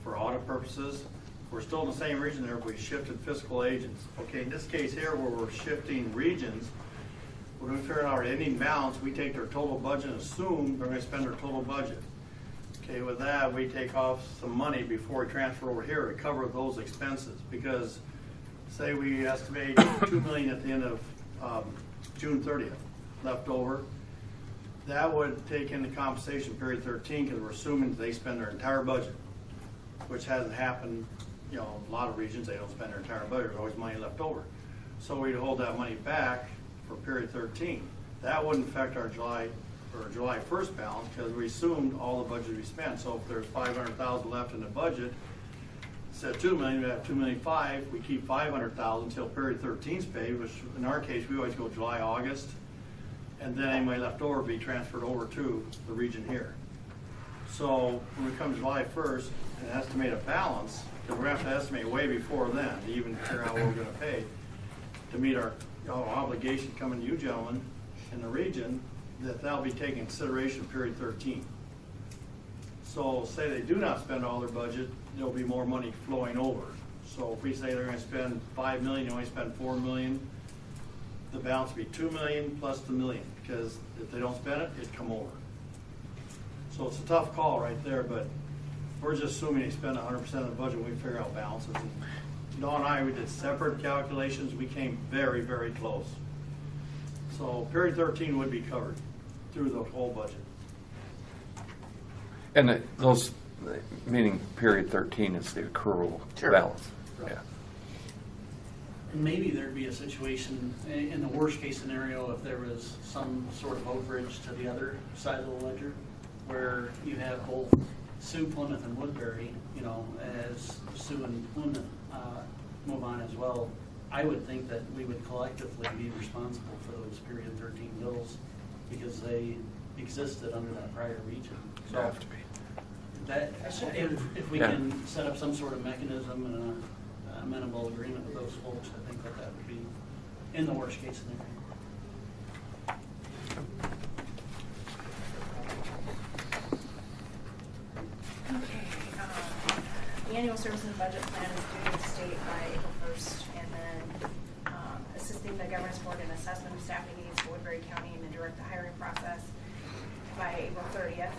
for audit purposes. We're still in the same region there, but we shifted fiscal agents. Okay, in this case here, where we're shifting regions, when we figure out our ending balance, we take their total budget and assume they're going to spend their total budget. Okay, with that, we take off some money before we transfer over here to cover those expenses, because say we estimate 2 million at the end of June 30th left over. That would take into compensation period 13 because we're assuming they spend their entire budget, which hasn't happened. You know, a lot of regions, they don't spend their entire budget. There's always money left over. So we'd hold that money back for period 13. That wouldn't affect our July 1st balance because we assumed all the budget we spent. So if there's 500,000 left in the budget, instead of 2 million, we have 2,000,005. We keep 500,000 until period 13 is paid, which in our case, we always go July, August, and then any money left over be transferred over to the region here. So when we come to July 1st and estimate a balance, because we're going to have to estimate way before then to even figure out what we're going to pay to meet our obligation coming to you gentlemen in the region, that'll be taken into consideration period 13. So say they do not spend all their budget, there'll be more money flowing over. So if we say they're going to spend 5 million, you only spend 4 million, the balance will be 2 million plus the million, because if they don't spend it, it'd come over. So it's a tough call right there, but we're just assuming they spend 100% of the budget when we figure out balances. And Dawn and I, we did separate calculations. We came very, very close. So period 13 would be covered through the whole budget. And those, meaning period 13 is the accrual Sure. balance. Right. Yeah. And maybe there'd be a situation, in the worst case scenario, if there was some sort of overage to the other side of the ledger, where you have both Sioux, Plymouth, and Woodbury, you know, as Sioux and Plymouth move on as well. I would think that we would collectively be responsible for those period 13 bills because they existed under that prior region. So Have to be. that, if we Yeah. can set up some sort of mechanism and an amenable agreement with those folks, I think that would be in the worst case scenario. Okay, the annual services and budget plan is due to the state by April 1st, and then assisting the governance board in assessment of staffing needs for Woodbury County and then direct the hiring process by April 30th,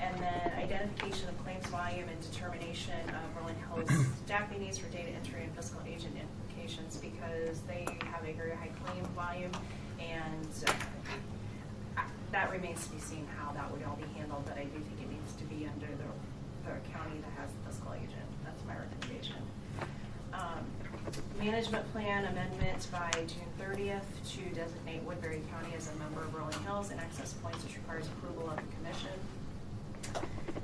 and then identification of claims volume and determination of Rolling Hills staffing needs for data entry and fiscal agent implications because they have a very high claim volume, and that remains to be seen how that would all be handled, but I do think it needs to be under the county that has the fiscal agent. That's my recommendation. Management plan amendment by June 30th to designate Woodbury County as a member of Rolling Hills and access points, which requires approval of the commission.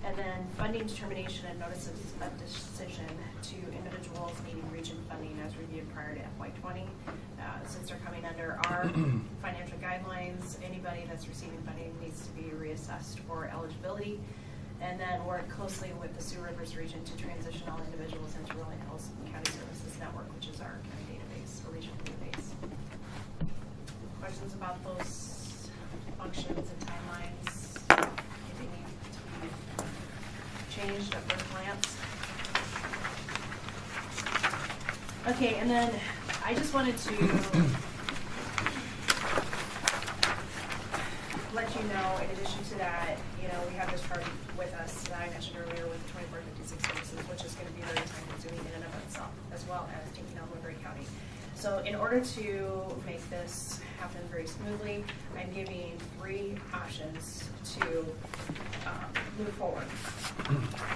And then funding determination and notices of decision to individuals needing region funding as reviewed prior to FY20. Since they're coming under our financial guidelines, anybody that's receiving funding needs to be reassessed for eligibility. And then work closely with the Sioux Rivers region to transition all individuals into Rolling Hills County Services Network, which is our county database, or regional database. Questions about those functions and timelines? Anything need to be changed at first glance? Okay, and then I just wanted to let you know, in addition to that, you know, we have this chart with us that I mentioned earlier with the 2456 services, which is going to be very time consuming in and of itself, as well as taking on Woodbury County. So in order to make this happen very smoothly, I'm giving 3 options to move forward.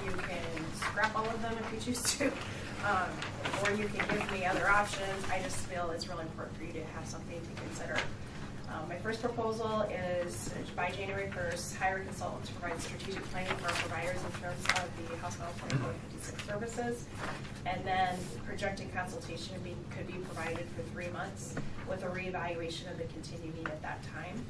You can scrap all of them if you choose to, or you can give me other options. I just feel it's really important for you to have something to consider. My first proposal is by January 1st, hire a consultant to provide strategic planning for our providers in terms of the House Bill 2456 services. And then projected consultation could be provided for 3 months with a reevaluation of the continued need at that time.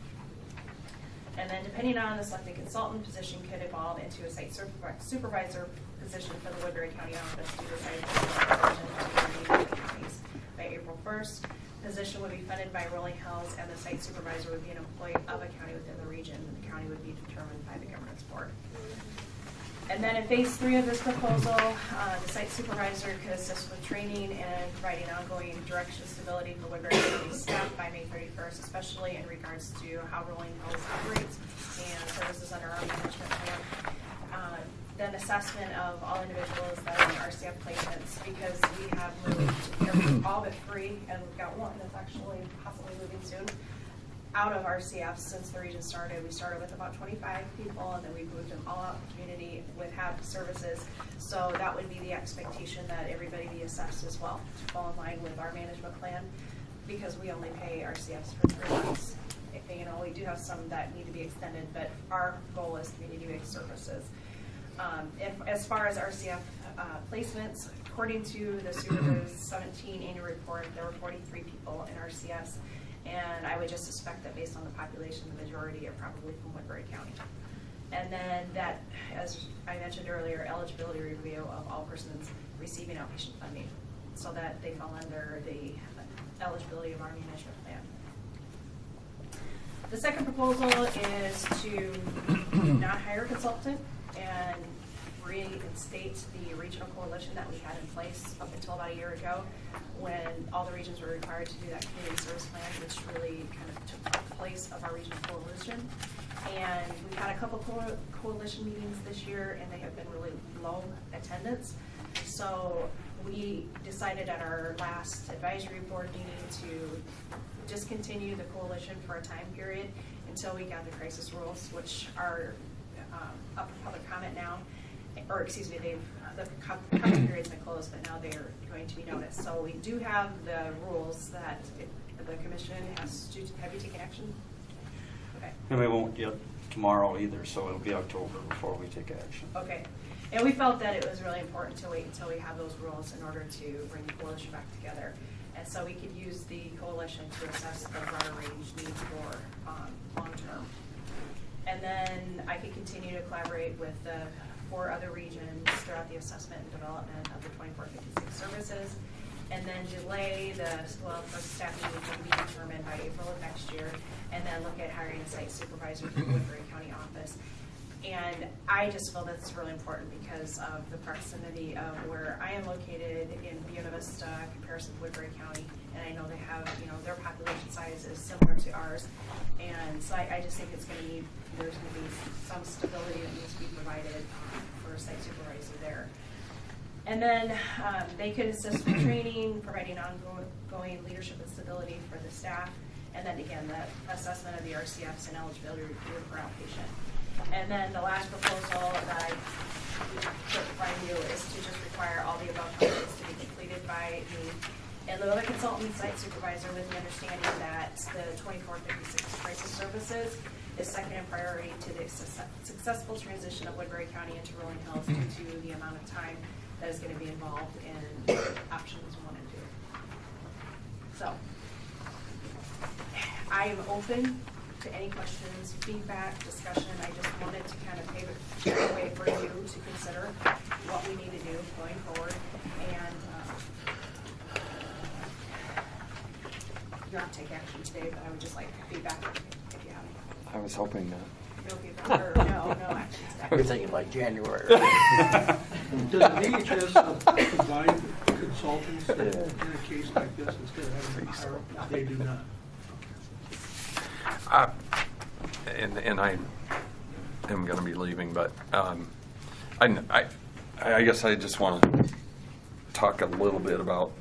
And then depending on the selected consultant, position could evolve into a site supervisor position for the Woodbury County office to decide counties by April 1st. Position would be funded by Rolling Hills, and the site supervisor would be an employee of a county within the region. The county would be determined by the governance board. And then in phase 3 of this proposal, the site supervisor could assist with training and providing ongoing direction stability for Woodbury County staff by May 31st, especially in regards to how Rolling Hills operates and services under our management plan. then assessment of all individuals that are in RCF placements, because we have moved all but 3, and we've got 1 that's actually possibly moving soon, out of RCF since the region started. We started with about 25 people, and then we moved them all out in the community with HAB services. So that would be the expectation, that everybody be assessed as well, to fall in line with our management plan, because we only pay RCFs for 3 months. You know, we do have some that need to be extended, but our goal is community-based services. As far as RCF placements, according to the Supervisors 17 annual report, there were 43 people in RCFs, and I would just suspect that based on the population, the majority are probably from Woodbury County. And then that, as I mentioned earlier, eligibility review of all persons receiving outpatient funding, so that they fall under the eligibility of our management plan. The second proposal is to not hire a consultant and reinstate the regional coalition that we had in place up until about a year ago, when all the regions were required to do that community service plan, which really kind of took the place of our regional coalition. And we've had a couple coalition meetings this year, and they have been really low attendance. So we decided at our last advisory board meeting to discontinue the coalition for a time period until we got the crisis rules, which are up for public comment now. Or excuse me, the comment period's been closed, but now they're going to be noticed. So we do have the rules that the commission has to. Have you taken action? Okay. And we won't yet tomorrow either, so it'll be October before we take action. Okay. And we felt that it was really important to wait until we have those rules in order to bring the coalition back together. And so we could use the coalition to assess the broader range need for long term. And then I could continue to collaborate with the 4 other regions throughout the assessment and development of the 2456 services, and then delay the first staff meeting to be determined by April of next year, and then look at hiring a site supervisor for the Woodbury County office. And I just feel that's really important because of the proximity of where I am located in Buena Vista in comparison to Woodbury County, and I know they have, their population size is similar to ours, and so I just think there's going to be some stability that needs to be provided for a site supervisor there. And then they could assist with training, providing ongoing leadership and stability for the staff, and then again, the assessment of the RCFs and eligibility review for outpatient. And then the last proposal that I put in front of you is to just require all the above functions to be completed by me and the other consultant site supervisor, with the understanding that the 2456 crisis services is second in priority to the successful transition of Woodbury County into Rolling Hills due to the amount of time that is going to be involved in options 1 and 2. So I am open to any questions, feedback, discussion. I just wanted to kind of pave a way for you to consider what we need to do going forward. And you don't have to take action today, but I would just like feedback if you have any. I was hoping No feedback, or no action today. We're thinking like January. Does DHS provide consultants in a case like this instead of having to hire them? They do not. and I am going to be leaving, but I guess I just want to talk a little bit about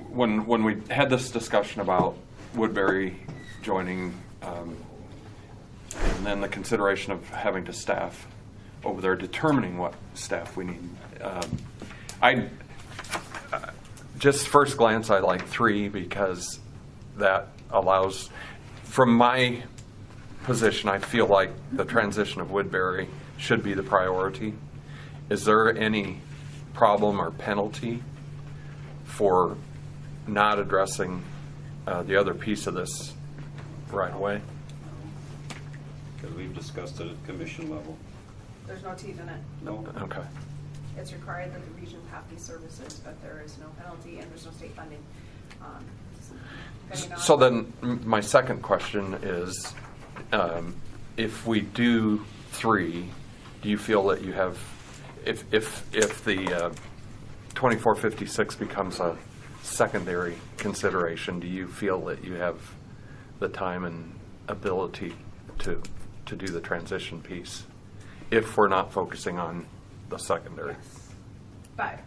when we had this discussion about Woodbury joining, and then the consideration of having to staff over there, determining what staff we need. Just first glance, I like 3 because that allows, from my position, I feel like the transition of Woodbury should be the priority. Is there any problem or penalty for not addressing the other piece of this right away? Because we've discussed it at commission level. There's no teeth in it. No. Okay. It's required that the region have these services, but there is no penalty and there's no state funding. So then my second question is, if we do 3, do you feel that you have, if the 2456 becomes a secondary consideration, do you feel that you have the time and ability to do the transition piece? if we're not focusing on the secondary. But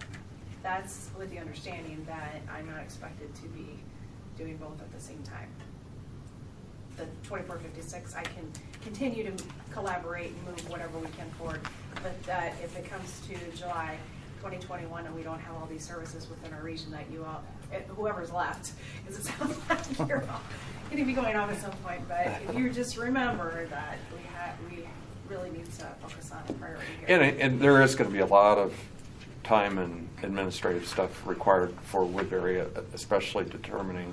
that's with the understanding that I'm not expected to be doing both at the same time. The 2456, I can continue to collaborate and move whatever we can forward, but that if it comes to July 2021 and we don't have all these services within our region, that you all, whoever's left, because it sounds like you're all going to be going off at some point, but if you just remember that we really need to focus on priority here. And there is going to be a lot of time and administrative stuff required for Woodbury, especially determining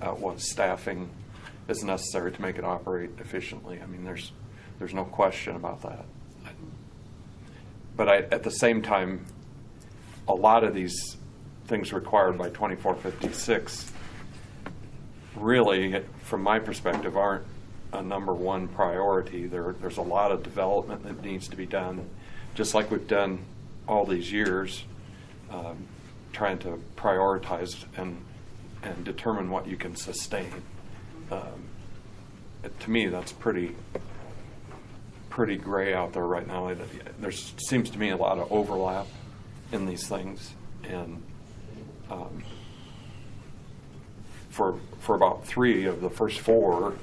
what staffing is necessary to make it operate efficiently. I mean, there's no question about that. But at the same time, a lot of these things required by 2456 really, from my perspective, aren't a number one priority. There's a lot of development that needs to be done, just like we've done all these years, trying to prioritize and determine what you can sustain. To me, that's pretty gray out there right now. There seems to me a lot of overlap in these things, and for about 3 of the first 4,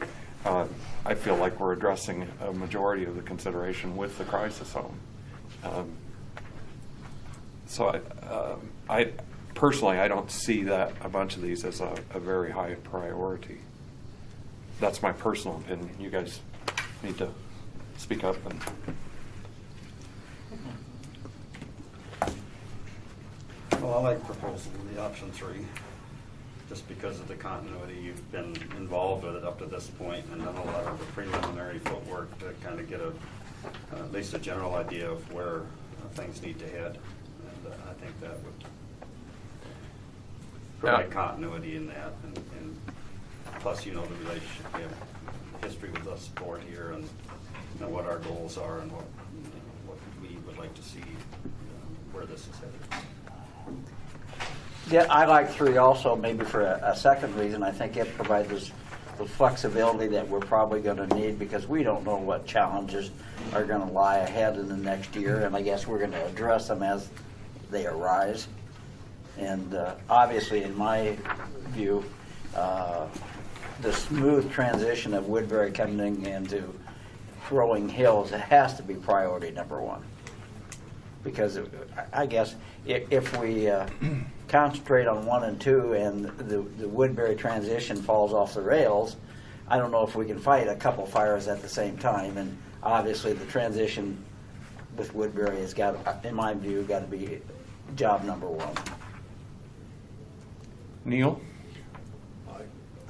I feel like we're addressing a majority of the consideration with the crisis home. So I personally, I don't see that a bunch of these as a very high priority. That's my personal opinion. You guys need to speak up. Well, I like proposal, the option 3, just because of the continuity. You've been involved with it up to this point and done a lot of the preliminary footwork to kind of get at least a general idea of where things need to head. And I think that would provide continuity in that. And plus, the relationship, we have history with us board here, and what our goals are and what we would like to see where this is headed. Yeah, I like 3 also, maybe for a second reason. I think it provides us the flexibility that we're probably going to need, because we don't know what challenges are going to lie ahead in the next year, and I guess we're going to address them as they arise. And obviously, in my view, the smooth transition of Woodbury coming into Rolling Hills, it has to be priority number 1. Because I guess if we concentrate on 1 and 2 and the Woodbury transition falls off the rails, I don't know if we can fight a couple fires at the same time. And obviously the transition with Woodbury has got, in my view, got to be job number 1. Neil? I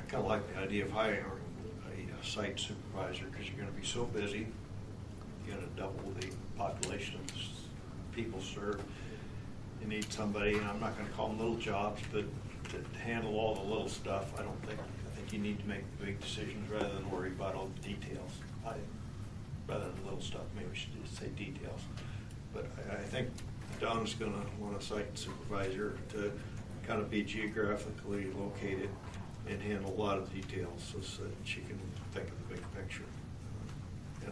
kind of like the idea of hiring a site supervisor, because you're going to be so busy. You're going to double the population of people served. You need somebody, and I'm not going to call them little jobs, but to handle all the little stuff. I think you need to make the big decisions rather than worry about all the details. Rather than little stuff, maybe we should just say details. But I think Don's going to want a site supervisor to kind of be geographically located and handle a lot of details so that she can think of the big picture.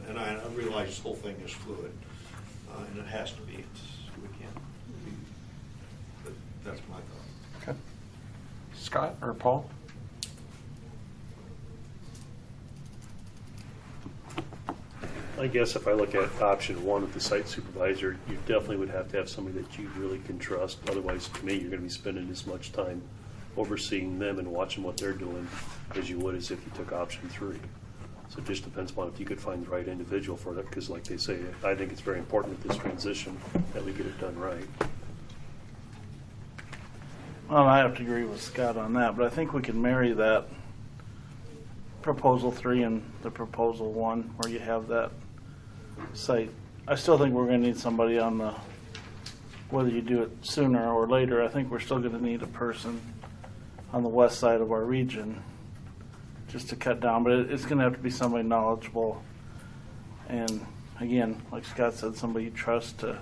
And I realize this whole thing is fluid, and it has to be. We can't. But that's my thought. Okay. Scott or Paul? I guess if I look at option 1 with the site supervisor, you definitely would have to have somebody that you really can trust. Otherwise, to me, you're going to be spending as much time overseeing them and watching what they're doing as you would as if you took option 3. So it just depends upon if you could find the right individual for that, because like they say, I think it's very important with this transition that we get it done right. Well, I have to agree with Scott on that, but I think we can marry that proposal 3 and the proposal 1, where you have that site. I still think we're going to need somebody on the, whether you do it sooner or later, I think we're still going to need a person on the west side of our region just to cut down, but it's going to have to be somebody knowledgeable, and again, like Scott said, somebody you trust to,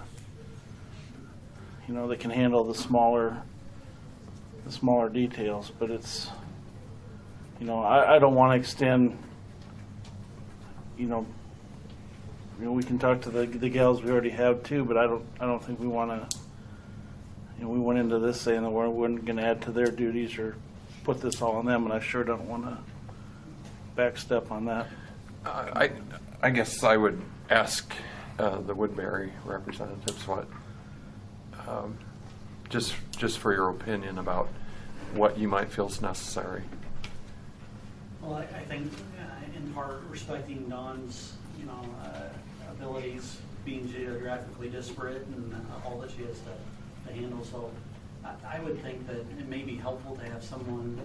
that can handle the smaller details. But it's, I don't want to extend, we can talk to the gals we already have too, but I don't think we want to, we went into this saying that we weren't going to add to their duties or put this all on them, and I sure don't want to backstep on that. I guess I would ask the Woodbury representatives what, just for your opinion about what you might feel is necessary. Well, I think in part respecting Dawn's, abilities, being geographically disparate and all that she has to handle. So I would think that it may be helpful to have someone,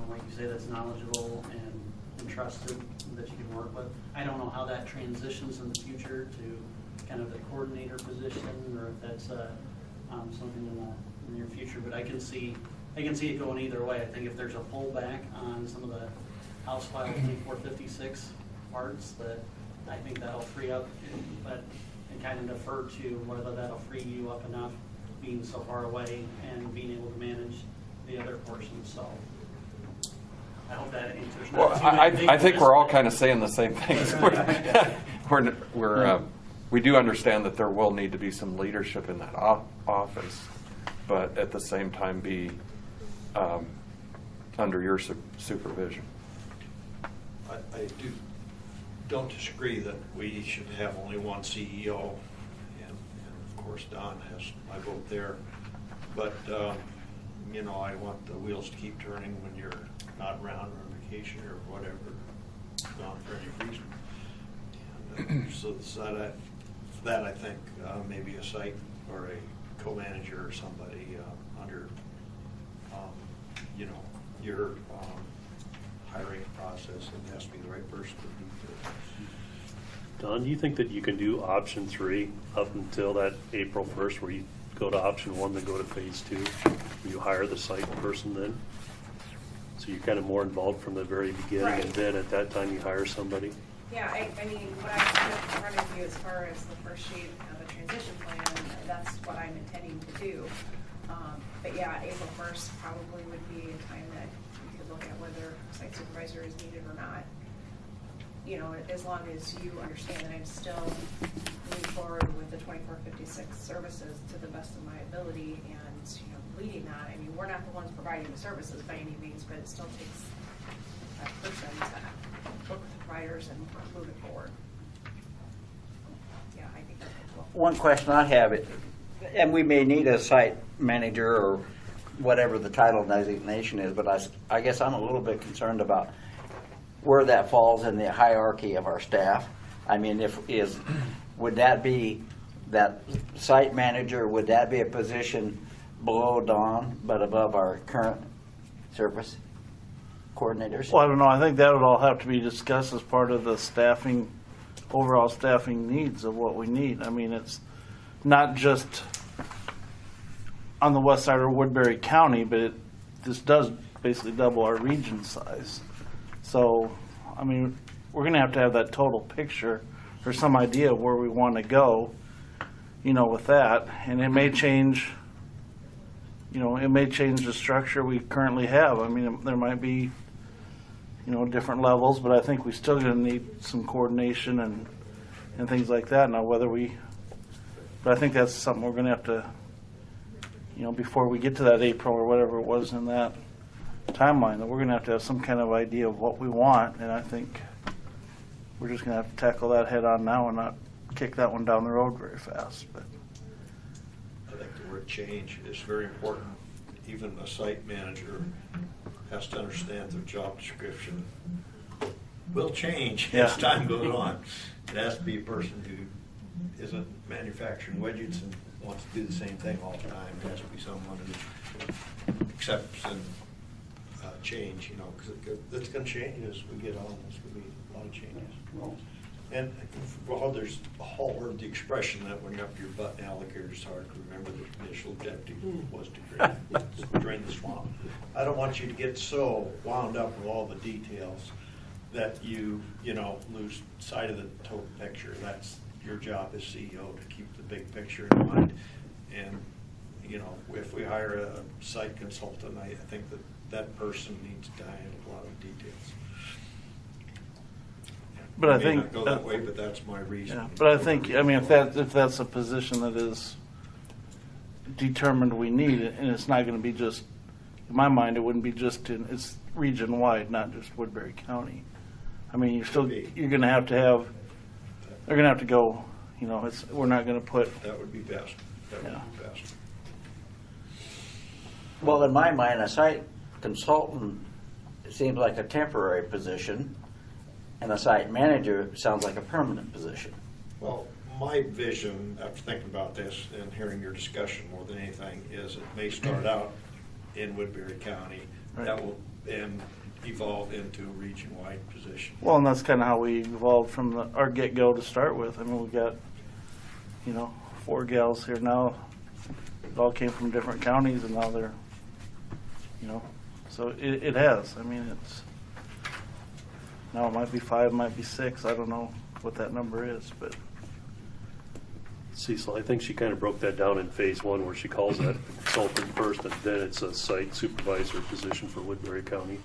like you say, that's knowledgeable and trusted that you can work with. I don't know how that transitions in the future to kind of the coordinator position, or if that's something in the near future. But I can see it going either way. I think if there's a pullback on some of the House File 2456 parts, that I think that'll free up, but and kind of defer to whether that'll free you up enough being so far away and being able to manage the other portions. So I hope that answers. Well, I think we're all kind of saying the same things. We do understand that there will need to be some leadership in that office, but at the same time be under your supervision. I don't disagree that we should have only one CEO, and of course Don has my vote there. But I want the wheels to keep turning when you're not around or on vacation or whatever, gone for any reason. And so that I think maybe a site or a co-manager or somebody under your hiring process, and it has to be the right person to do it. Don, do you think that you can do option 3 up until that April 1st, where you go to option 1, then go to phase 2? Where you hire the site person then? So you're kind of more involved from the very beginning, Right. and then at that time you hire somebody? Yeah, I mean, what I have in front of you as far as the first sheet of the transition plan, that's what I'm intending to do. But yeah, April 1st probably would be a time that we could look at whether site supervisor is needed or not. As long as you understand that I'm still moving forward with the 2456 services to the best of my ability and, leading that. I mean, we're not the ones providing the services by any means, but it still takes that person to look at the providers and move it forward. Yeah, I think that's cool. One question I have, and we may need a site manager or whatever the title designation is, but I guess I'm a little bit concerned about where that falls in the hierarchy of our staff. I mean, would that be that site manager, would that be a position below Dawn but above our current service coordinators? Well, I don't know. I think that would all have to be discussed as part of the overall staffing needs of what we need. I mean, it's not just on the west side of Woodbury County, but this does basically double our region size. So, I mean, we're going to have that total picture or some idea of where we want to go, with that. And it may change, the structure we currently have. I mean, there might be, different levels, but I think we still going to need some coordination and things like that. Now, but I think that's something we're going to have to, before we get to that April or whatever it was in that timeline, that we're going to have some kind of idea of what we want. And I think we're just going to have to tackle that head on now and not kick that one down the road very fast. But I think the word change is very important. Even a site manager has to understand their job description will change as time goes on. It has to be a person who isn't manufacturing widgets and wants to do the same thing all the time. It has to be someone who accepts and change, because it's going to change as we get on. There's going to be a lot of changes. And there's a whole word, the expression that when you're up your butt in alligator, it's hard to remember the initial objective was to drain the swamp. I don't want you to get so wound up with all the details that you lose sight of the total picture. That's your job as CEO, to keep the big picture in mind. And if we hire a site consultant, I think that person needs to handle a lot of details. But I may think not go that way, but that's my reason. Yeah, but I think, I mean, if that's a position that is determined we need, and it's not gonna be just, in my mind, it wouldn't be just it's region-wide, not just Woodbury County. I mean, you're gonna have to have, they're gonna have to go, you know, we're not gonna put, That would be best. That would Yeah. be best. Well, in my mind, a site consultant seems like a temporary position, and a site manager sounds like a permanent position. Well, my vision, after thinking about this and hearing your discussion more than anything, is it may start out in Woodbury County. Right. That will then evolve into a region-wide position. well, and that's kinda how we evolved from our get-go to start with. I mean, we got, you know, 4 gals here now, it all came from different counties, and now they're, you know, so it has, I mean, it's, now it might be 5, might be 6, I don't know what that number is, but. Cecil, I think she kind of broke that down in phase 1 where she calls that consultant first, and then it's a site supervisor position for Woodbury County.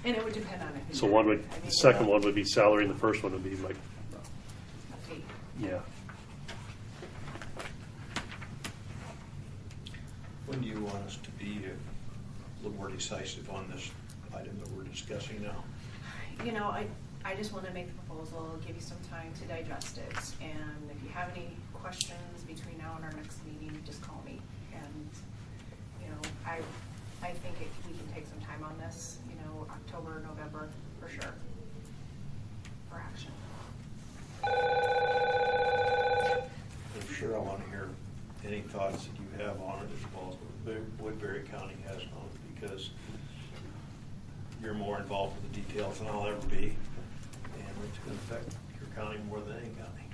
And it would depend on it. So one would, the second one would be salary, and the first one would be like, A fee. yeah. When do you want us to be a little more decisive on this item that we're discussing now? You know, I just want to make the proposal, give you some time to digest it, and if you have any questions between now and our next meeting, just call me. And, you know, I think we can take some time on this, you know, October, November, for sure, for action. I'm sure I want to hear any thoughts that you have on it as well as what Woodbury County has on it, because you're more involved with the details than I'll ever be, and it's going to affect your county more than any county.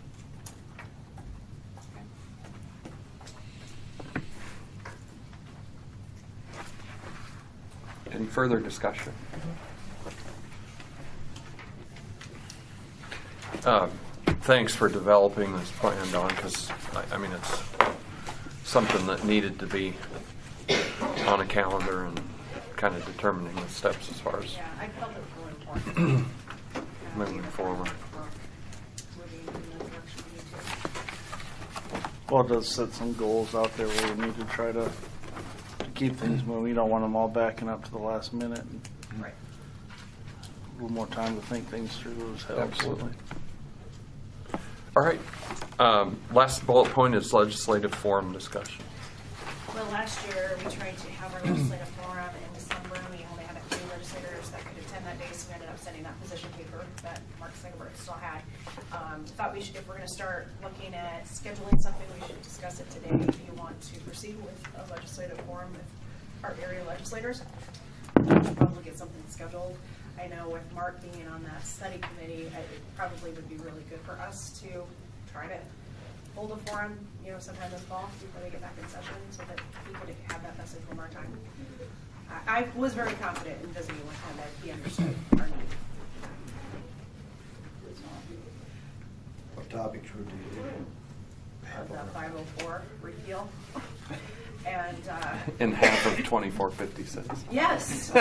Any further discussion? Thanks for developing this plan, Don, because, I mean, it's something that needed to be on a calendar and kind of determining the steps as far as Yeah, I felt it was really important. moving forward. Moving in the direction we need to. Well, it does set some goals out there where we need to try to keep things moving. You don't want them all backing up to the last minute. And Right. a little more time to think things through helps. Absolutely. All right. Last bullet point is legislative forum discussion. Well, last year, we tried to have our legislative forum in December, and we only had a few legislators that could attend that day, so we ended up sending that position paper that Mark Segelberg still had. Thought we should, if we're gonna start looking at scheduling something, we should discuss it today. If you want to proceed with a legislative forum with our area legislators, we should probably get something scheduled. I know with Mark being on that study committee, it probably would be really good for us to try to hold a forum, you know, sometime this fall before they get back in session, so that we could have that message one more time. I was very confident in visiting with him that he understood our need. What topics would you The 504 repeal. And, In half of 2456. yes.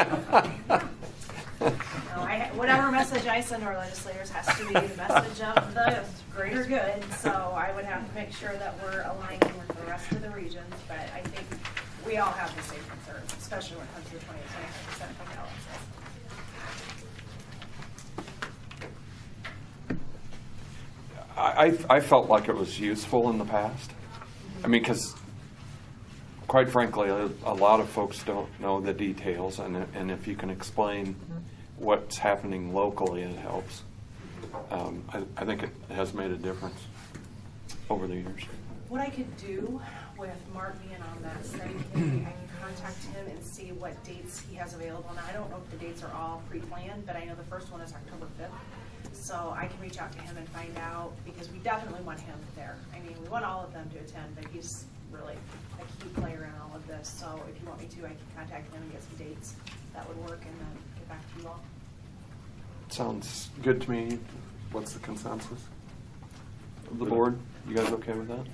Whatever message I send to our legislators has to be the message of the greater good, so I would have to make sure that we're aligning with the rest of the regions, but I think we all have the same concerns, especially when it comes to the 25% of balances. I felt like it was useful in the past. I mean, because quite frankly, a lot of folks don't know the details, and if you can explain what's happening locally, it helps. I think it has made a difference over the years. What I could do with Mark being on that study committee, I can contact him and see what dates he has available. Now, I don't know if the dates are all pre-planned, but I know the first one is October 5th. So I can reach out to him and find out, because we definitely want him there. I mean, we want all of them to attend, but he's really a key player in all of this. So if you want me to, I can contact him and get some dates that would work, and then get back to you all. Sounds good to me. What's the consensus of the board? You guys okay with that?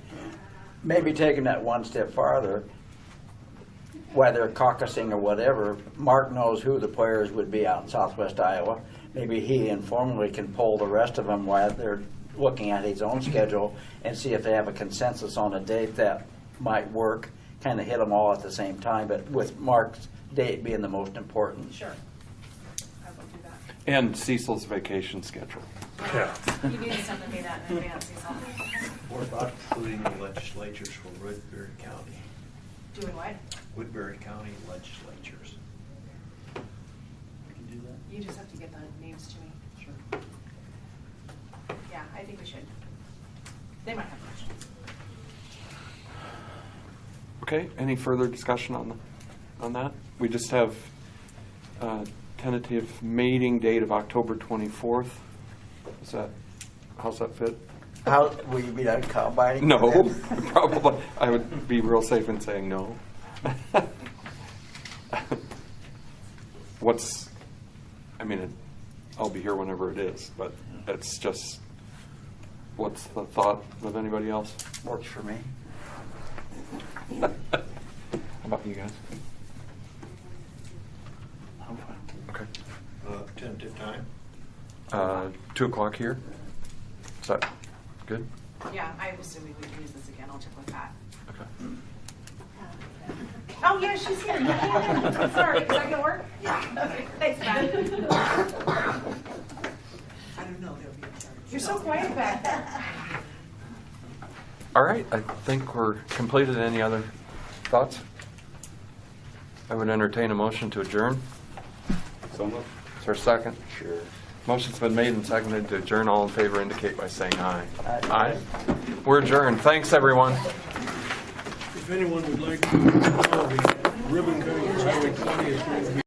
Maybe taking that one step farther, whether caucusing or whatever, Mark knows who the players would be out in southwest Iowa. maybe he informally can poll the rest of them while they're looking at his own schedule and see if they have a consensus on a date that might work, kind of hit them all at the same time, but with Mark's date being the most important. Sure. I will do that. And Cecil's vacation schedule. Yeah. You need to send me that in advance, Cecil. What about including the legislatures for Woodbury County? Doing what? Woodbury County legislatures. You just have to get the names to me. Sure. Yeah, I think we should. They might have questions. Okay, any further discussion on that? We just have tentative meeting date of October 24th. How's that fit? How, will you be done cow biting? No, for them? probably. I would be real safe in saying no. I'll be here whenever it is, but it's just, what's the thought of anybody else? Works for me. How about you guys? I'm fine. Okay. Tentative time? 2 o'clock here? Is that good? Yeah, I'm assuming we can use this again. I'll check with Pat. Okay. Oh, yeah, she's here. Sorry, is that gonna work? Yeah. Okay, thanks, Pat. I don't know, they'll be in charge. You're so quiet back there. All right, I think we're completed. Any other thoughts? I would entertain a motion to adjourn. So moved. Is there a second? Sure. Motion's been made and seconded to adjourn. All in favor indicate by saying aye. Aye. We're adjourned. Thanks, everyone. If anyone would like to know, the ribbon cutting is Highway 20 is going to be